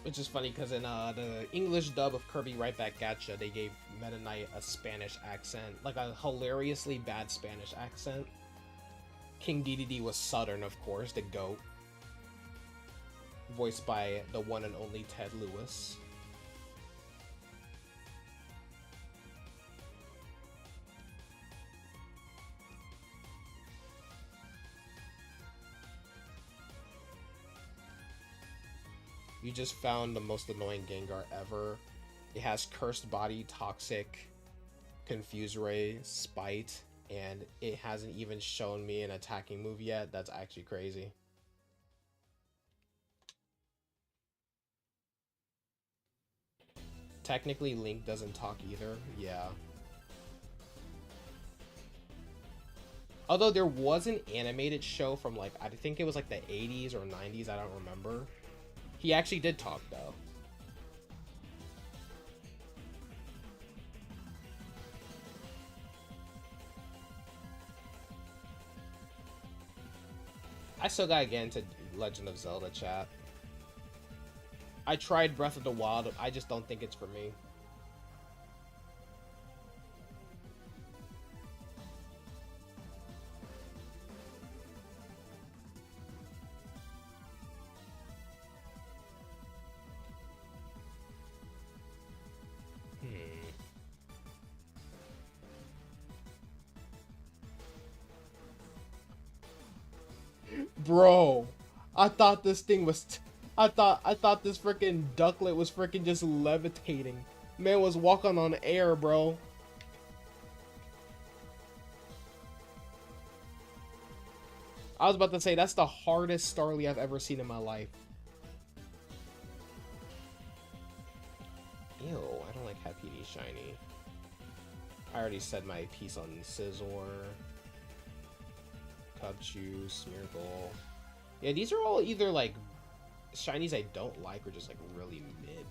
Which is funny because in the English dub of Kirby Right Back Gotcha, they gave Meta Knight a Spanish accent, like a hilariously bad Spanish accent. King Dedede was Southern, of course, the GOAT, voiced by the one and only Ted Lewis. You just found the most annoying Gengar ever. It has Cursed Body, Toxic, Confuse Ray, Spite, and it hasn't even shown me an attacking move yet. That's actually crazy. Technically, Link doesn't talk either. Yeah. Although there was an animated show from like, I think it was like the 80s or 90s, I don't remember. He actually did talk, though. I still gotta get into Legend of Zelda, chat. I tried Breath of the Wild, I just don't think it's for me. Bro, I thought this thing was... I thought this freaking ducklet was freaking just levitating. Man was walking on air, bro. I was about to say, that's the hardest Starly I've ever seen in my life. Ew, I don't like Happy Shiny. I already said my piece on Scizor. Cubchoo, Smeargle. Yeah, these are all either like shinies I don't like or just like really mid.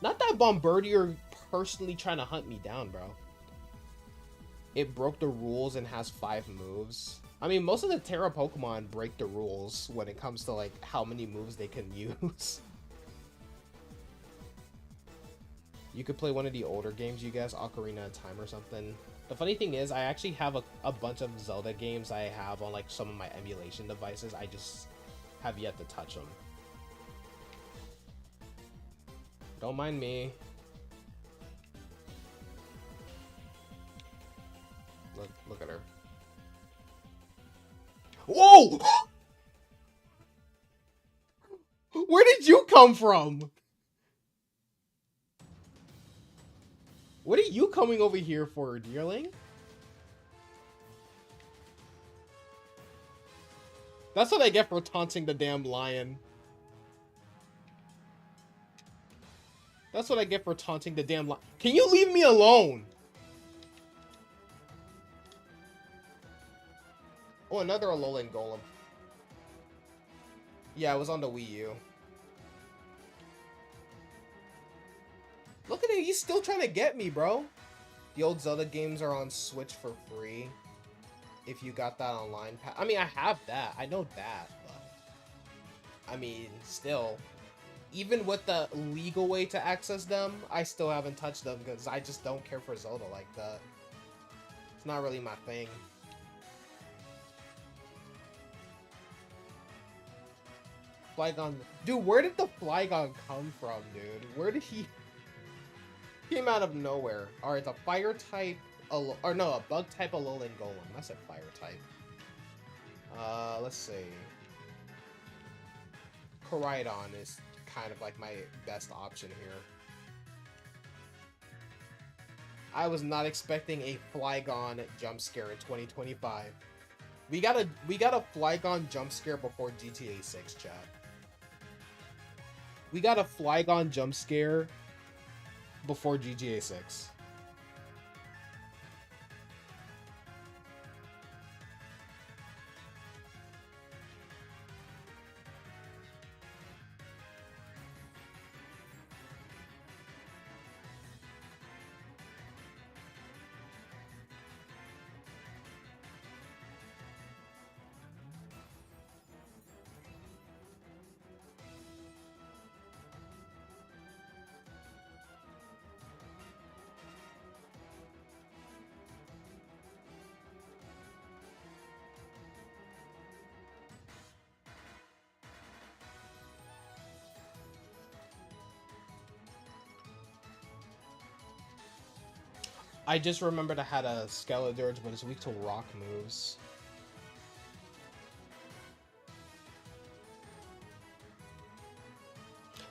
Not that Bombardier personally trying to hunt me down, bro. It broke the rules and has 5 moves. I mean, most of the Tera Pokemon break the rules when it comes to like how many moves they can use. You could play one of the older games, you guys, Ocarina of Time or something. The funny thing is, I actually have a bunch of Zelda games I have on like some of my emulation devices. I just have yet to touch them. Don't mind me. Look at her. Whoa! Where did you come from? What are you coming over here for, dearling? That's what I get for taunting the damn lion. That's what I get for taunting the damn lion. Can you leave me alone? Oh, another Alolan Golem. Yeah, it was on the Wii U. Look at it, he's still trying to get me, bro. The old Zelda games are on Switch for free. If you got that online. I mean, I have that. I know that, but... I mean, still. Even with the legal way to access them, I still haven't touched them because I just don't care for Zelda like that. It's not really my thing. Flygon. Dude, where did the Flygon come from, dude? Where did he... Came out of nowhere. Alright, it's a fire type, or no, a bug type Alolan Golem. That's a fire type. Let's see. Koraidon is kind of like my best option here. I was not expecting a Flygon jump scare in 2025. We got a Flygon jump scare before GTA 6, chat. We got a Flygon jump scare before GTA 6. I just remembered I had a Skeledirge, but it's weak to rock moves.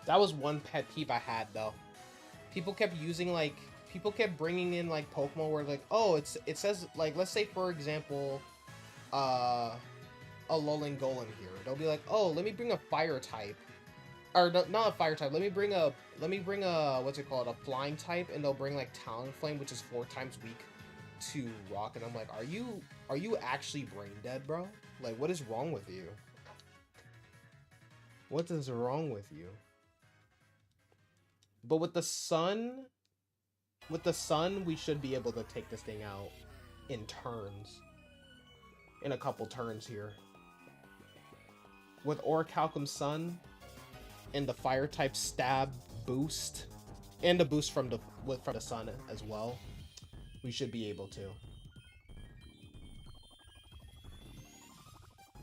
That was one pet peeve I had, though. People kept using, like, people kept bringing in, like, Pokemon where, like, oh, it says, like, let's say, for example, a Alolan Golem here. They'll be like, oh, let me bring a fire type. Or, no, not a fire type. Let me bring a, what's it called? A flying type, and they'll bring, like, Talonflame, which is 4 times weak to rock. And I'm like, are you actually brain dead, bro? Like, what is wrong with you? What is wrong with you? But with the sun, we should be able to take this thing out in turns. In a couple turns here. With Orichalcum Sun and the fire type stab boost and the boost from the sun as well, we should be able to.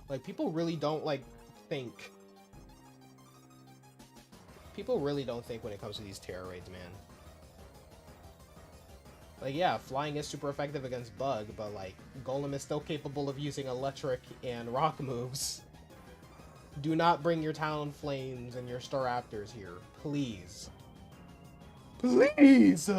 Like, people really don't think. People really don't think when it comes to these Tera raids, man. Like, yeah, flying is super effective against Bug, but, like, Golem is still capable of using electric and rock moves. Do not bring your Talonflames and your Staraptors here. Please. Please!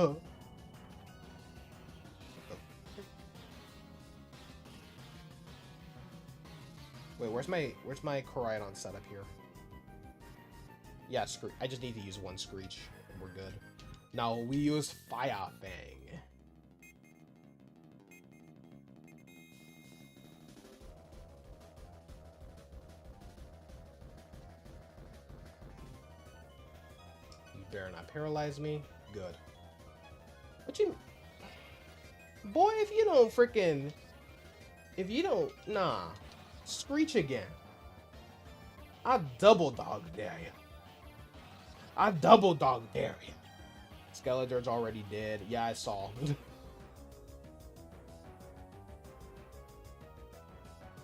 Wait, where's my Koraidon setup here? Yeah, I just need to use one Screech, and we're good. Now, we use Fire Fang. You better not paralyze me. Good. What you... Boy, if you don't nah. Screech again. I double dog dare you. I double dog dare you. Skeletor's already dead. Yeah, I saw.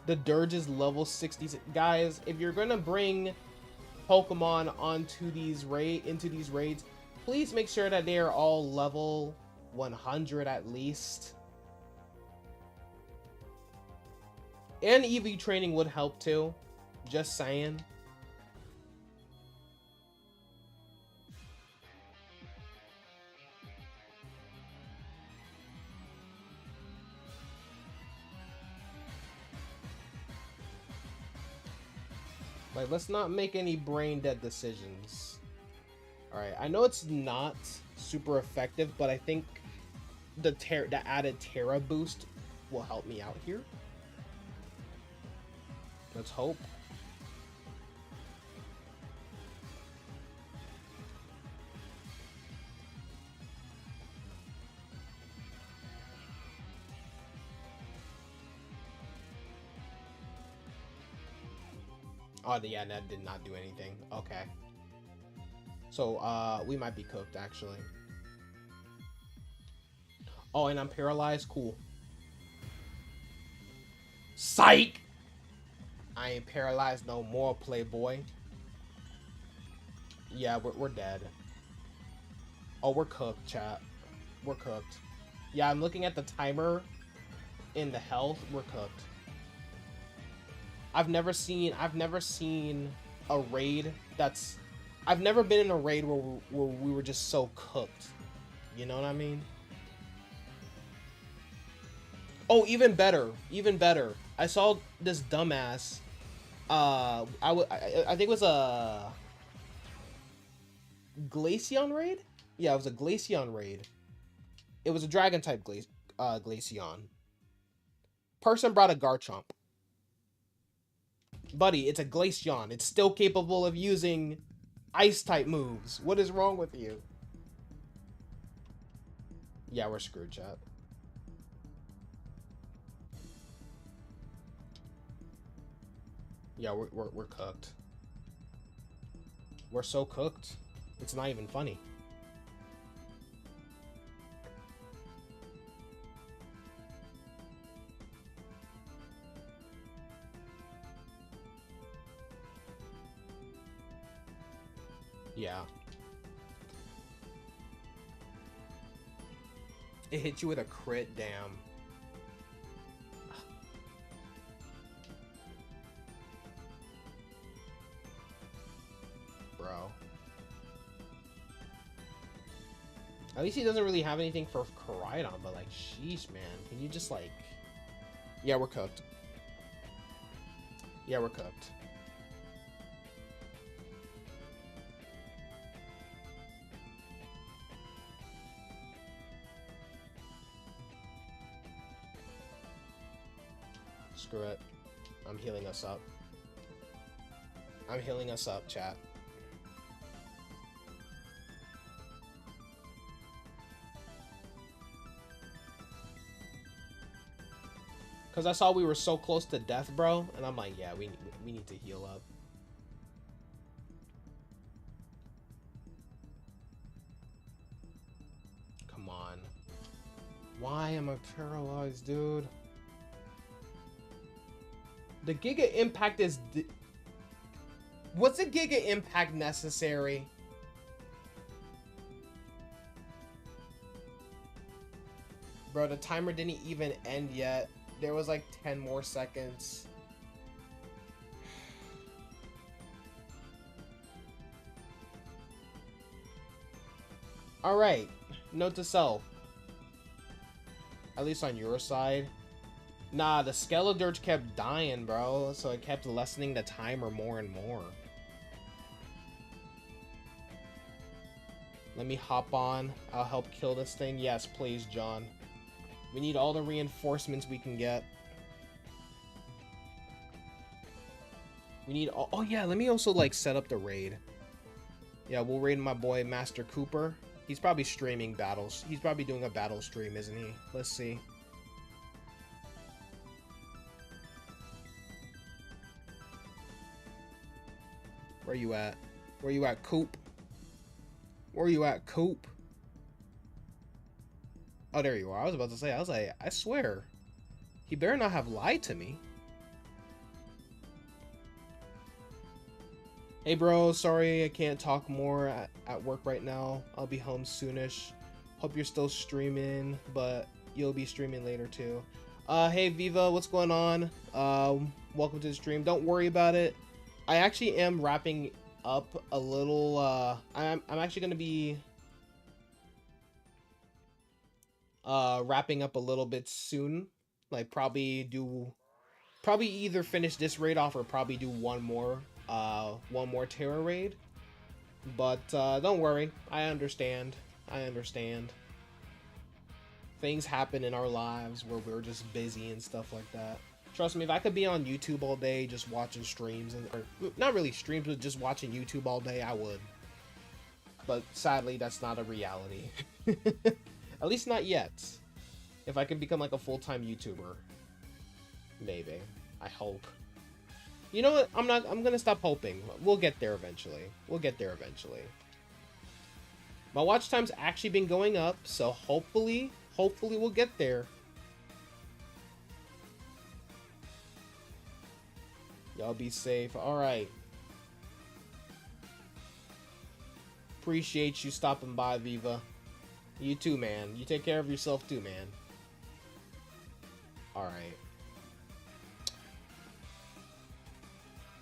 The Dirge is level 60. Guys, if you're gonna bring Pokemon into these raids, please make sure that they are all level 100 at least. And EV training would help too. Just saying. Like, let's not make any brain dead decisions. Alright, I know it's not super effective, but I think the added Tera boost will help me out here. Let's hope. Oh, yeah, that did not do anything. Okay. So, we might be cooked, actually. Oh, and I'm paralyzed? Cool. Psych! I ain't paralyzed no more, playboy. Yeah, we're dead. Oh, we're cooked, chat. We're cooked. Yeah, I'm looking at the timer in the health. We're cooked. I've never seen a raid that's... I've never been in a raid where we were just so cooked. You know what I mean? Oh, even better. Even better. I saw this dumbass. I think it was a... Glaceon raid? Yeah, it was a Glaceon raid. It was a dragon type Glaceon. Person brought a Garchomp. Buddy, it's a Glaceon. It's still capable of using ice type moves. What is wrong with you? Yeah, we're screwed, chat. Yeah, we're cooked. We're so cooked. It's not even funny. Yeah. It hit you with a crit, damn. Bro. At least he doesn't really have anything for Koraidon, but like, sheesh, man. Can you just like... Yeah, we're cooked. Yeah, we're cooked. Screw it. I'm healing us up. I'm healing us up, chat. Because I saw we were so close to death, bro. And I'm like, yeah, we need to heal up. Come on. Why am I paralyzed, dude? The Giga Impact is... Was the Giga Impact necessary? Bro, the timer didn't even end yet. There was like 10 more seconds. Alright. Note to self. At least on your side. Nah, the Skeledirge kept dying, bro. So it kept lessening the timer more and more. Let me hop on. I'll help kill this thing. Yes, please, John. We need all the reinforcements we can get. We need all... Oh, yeah, let me also, like, set up the raid. Yeah, we'll raid my boy, Master Cooper. He's probably streaming battles. He's probably doing a battle stream, isn't he? Let's see. Where you at? Where you at, Coop? Where you at, Coop? Oh, there you are. I was about to say, I was like, I swear. He better not have lied to me. Hey, bro. Sorry I can't talk more at work right now. I'll be home soonish. Hope you're still streaming, but you'll be streaming later, too. Hey, Viva. What's going on? Welcome to the stream. Don't worry about it. I actually am wrapping up a little, I'm actually going to be wrapping up a little bit soon. Like, probably either finish this raid off or probably do one more Tera raid. But, don't worry. I understand. Things happen in our lives where we're just busy and stuff like that. Trust me, if I could be on YouTube all day just watching streams, or not really streams, but just watching YouTube all day, I would. But sadly, that's not a reality. At least not yet. If I could become like a full-time YouTuber. Maybe. I hope. You know what? I'm gonna stop hoping. We'll get there eventually. My watch time's actually been going up, so hopefully we'll get there. Y'all be safe. Alright. Appreciate you stopping by, Viva. You too, man. You take care of yourself too, man. Alright.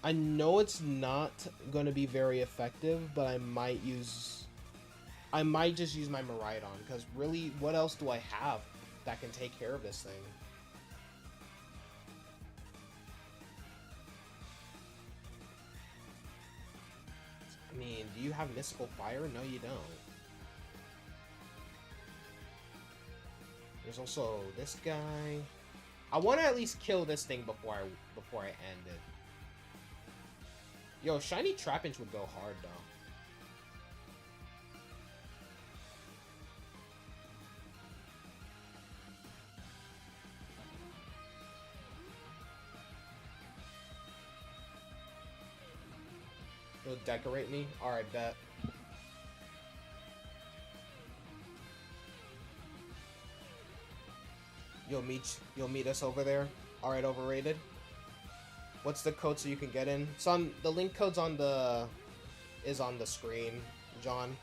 I know it's not going to be very effective, but I might just use my Miraidon, because really, what else do I have that can take care of this thing? I mean, do you have Mystical Fire? No, you don't. There's also this guy. I want to at least kill this thing before I end it. Yo, Shiny Trapinch would go hard, though. You'll decorate me? Alright, bet. You'll meet us over there? Alright, overrated. What's the code so you can get in? It's on the link code's on the screen, John.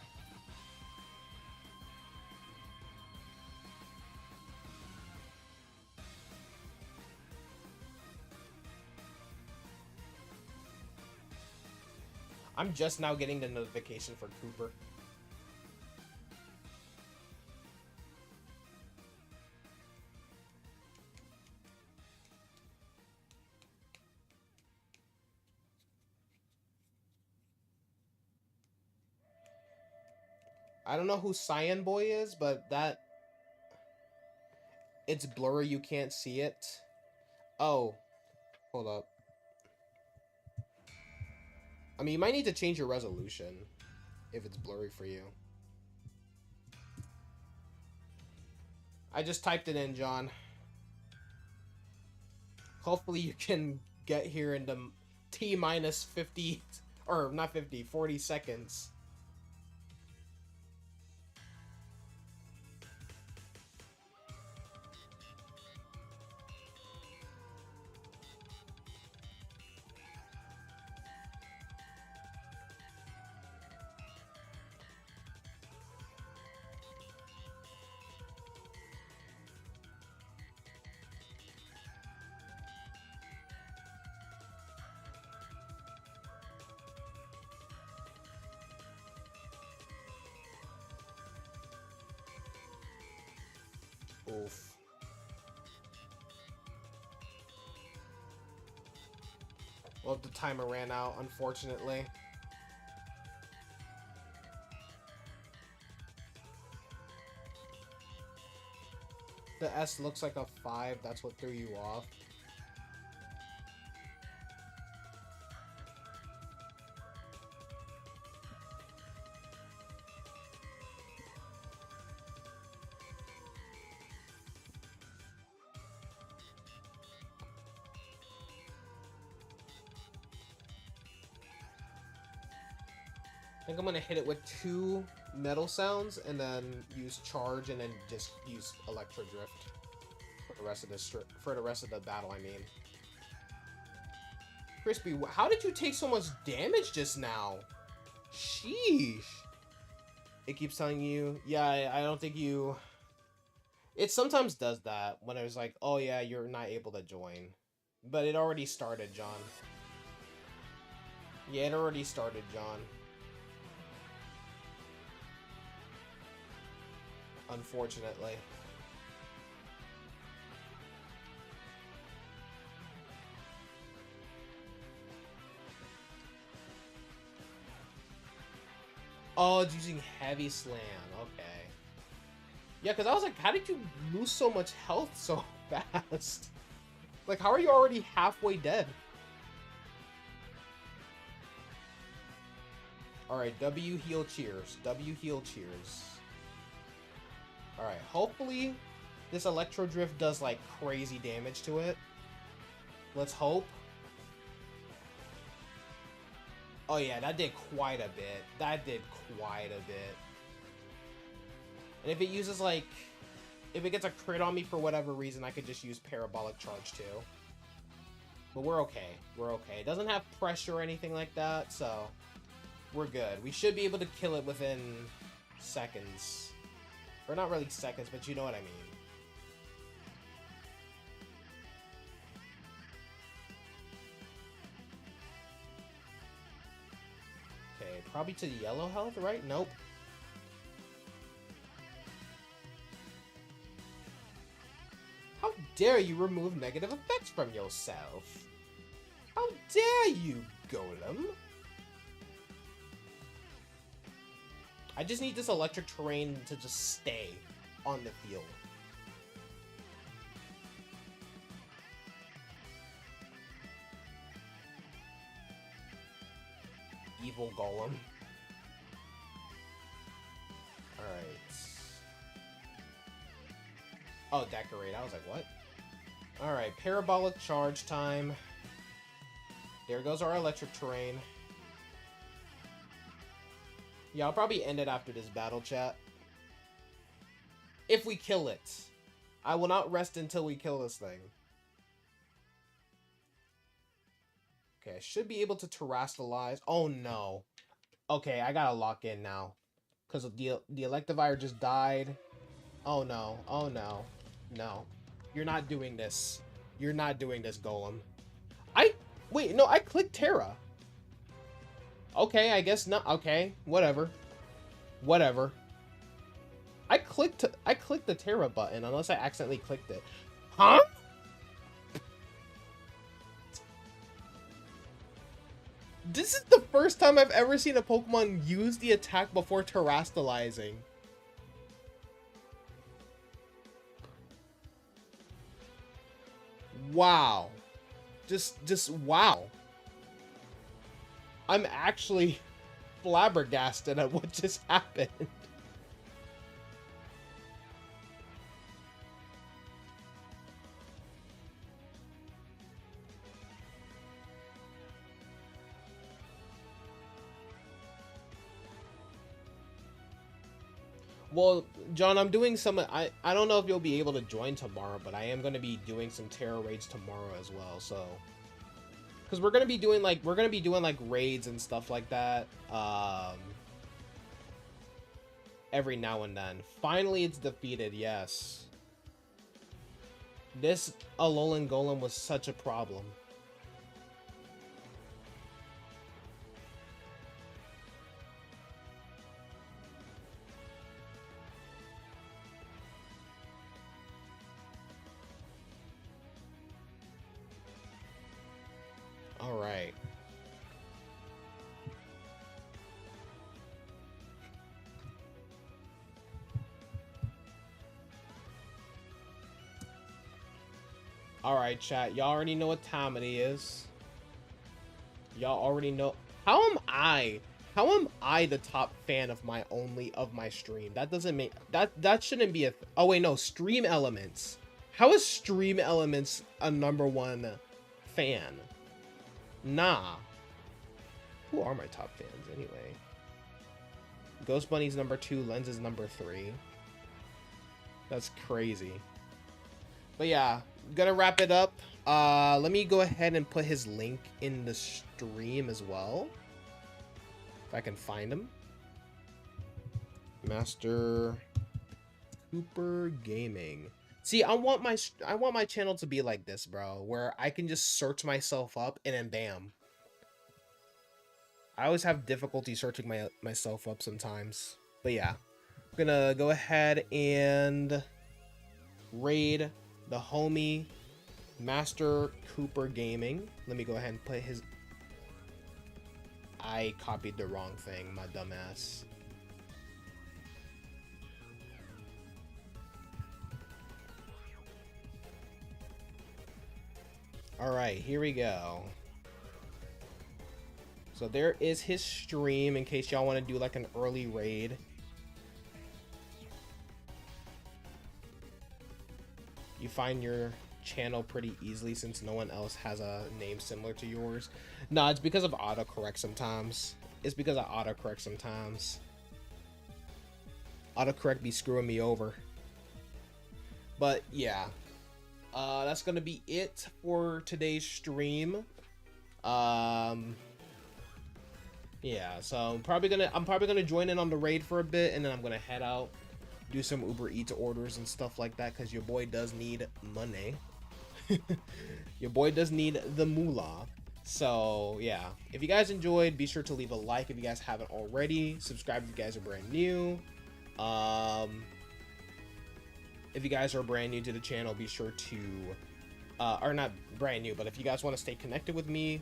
I'm just now getting the notification for Cooper. I don't know who Cyan Boy is, but that... It's blurry, you can't see it. Oh. Hold up. I mean, you might need to change your resolution if it's blurry for you. I just typed it in, John. Hopefully you can get here in the T-minus 50... Or, not 50, 40 seconds. Oof. Well, the timer ran out, unfortunately. The S looks like a 5, that's what threw you off. I think I'm gonna hit it with 2 metal sounds and then use charge and then just use electro drift for the rest of the battle. I mean, Crispy, how did you take so much damage just now? Sheesh. It keeps telling you, yeah, I don't think you. It sometimes does that when it was like, oh yeah, you're not able to join, but it already started, John. Yeah, it already started, John. Unfortunately. Oh, it's using Heavy Slam. Okay. Yeah, because I was like, how did you lose so much health so fast? Like, how are you already halfway dead? Alright, W heal cheers. W heal cheers. Alright, hopefully this Electro Drift does, like, crazy damage to it. Let's hope. Oh yeah, that did quite a bit. That did quite a bit. And if it uses, like... If it gets a crit on me for whatever reason, I could just use Parabolic Charge, too. But we're okay. We're okay. It doesn't have pressure or anything like that, so... We're good. We should be able to kill it within seconds. Or not really seconds, but you know what I mean. Probably to the yellow health, right? Nope. How dare you remove negative effects from yourself? How dare you, Golem? I just need this electric terrain to just stay on the field. Evil Golem. Alright. Oh, decorate. I was like, what? Alright, parabolic charge time. There goes our electric terrain. Yeah, I'll probably end it after this battle, chat. If we kill it. I will not rest until we kill this thing. Okay, I should be able to terrestrialize. Oh, no. Okay, I gotta lock in now. Because the Electivire just died. Oh, no. Oh, no. No. You're not doing this. You're not doing this, Golem. Wait, no, I clicked Tera. Okay, I guess not. Okay, whatever. Whatever. I clicked the Tera button unless I accidentally clicked it. Huh? This is the first time I've ever seen a Pokemon use the attack before terrestrializing. Wow. Just wow. I'm actually flabbergasted at what just happened. Well, John, I'm doing some. I don't know if you'll be able to join tomorrow, but I am going to be doing some Tera raids tomorrow as well. So, because we're gonna be doing like raids and stuff like that. Every now and then. Finally, it's defeated. Yes. This Alolan Golem was such a problem. All right. All right, chat. Y'all already know what time it is. Y'all already know. How am I the top fan of my stream? That doesn't make that shouldn't be a oh wait, no, Stream Elements. How is Stream Elements a #1 fan? Nah. Who are my top fans anyway? Ghost Bunny's #2, Lens is #3. That's crazy. But yeah, gonna wrap it up. Let me go ahead and put his link in the stream as well. If I can find him. Master Cooper Gaming. See, I want my channel to be like this, bro, where I can just search myself up and then bam. I always have difficulty searching myself up sometimes. But yeah, I'm gonna go ahead and raid the homie Master Cooper Gaming. Let me go ahead and put his... I copied the wrong thing, my dumbass. Alright, here we go. So there is his stream in case y'all want to do like an early raid. You find your channel pretty easily since no one else has a name similar to yours. No, it's because of autocorrect sometimes. It's because of autocorrect sometimes. Autocorrect be screwing me over. But yeah. That's gonna be it for today's stream. Yeah, so I'm probably gonna join in on the raid for a bit, and then I'm gonna head out, do some Uber Eats orders and stuff like that, because your boy does need money. Your boy does need the moolah. So yeah, if you guys enjoyed, be sure to leave a like if you guys haven't already. Subscribe if you guys are brand new. Um, if you guys are brand new to the channel, be sure to, or not brand new, but if you guys want to stay connected with me,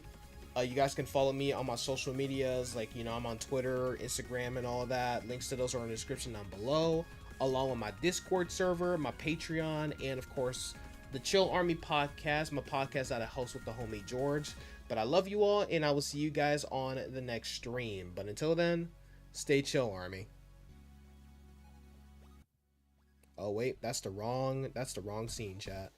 you guys can follow me on my social medias. Like, I'm on Twitter, Instagram, and all of that. Links to those are in the description down below, along with my Discord server, my Patreon, and of course, the Chill Army podcast, my podcast that I host with the homie George. But I love you all, and I will see you guys on the next stream. But until then, stay chill, Army. Oh wait, that's the wrong scene, chat.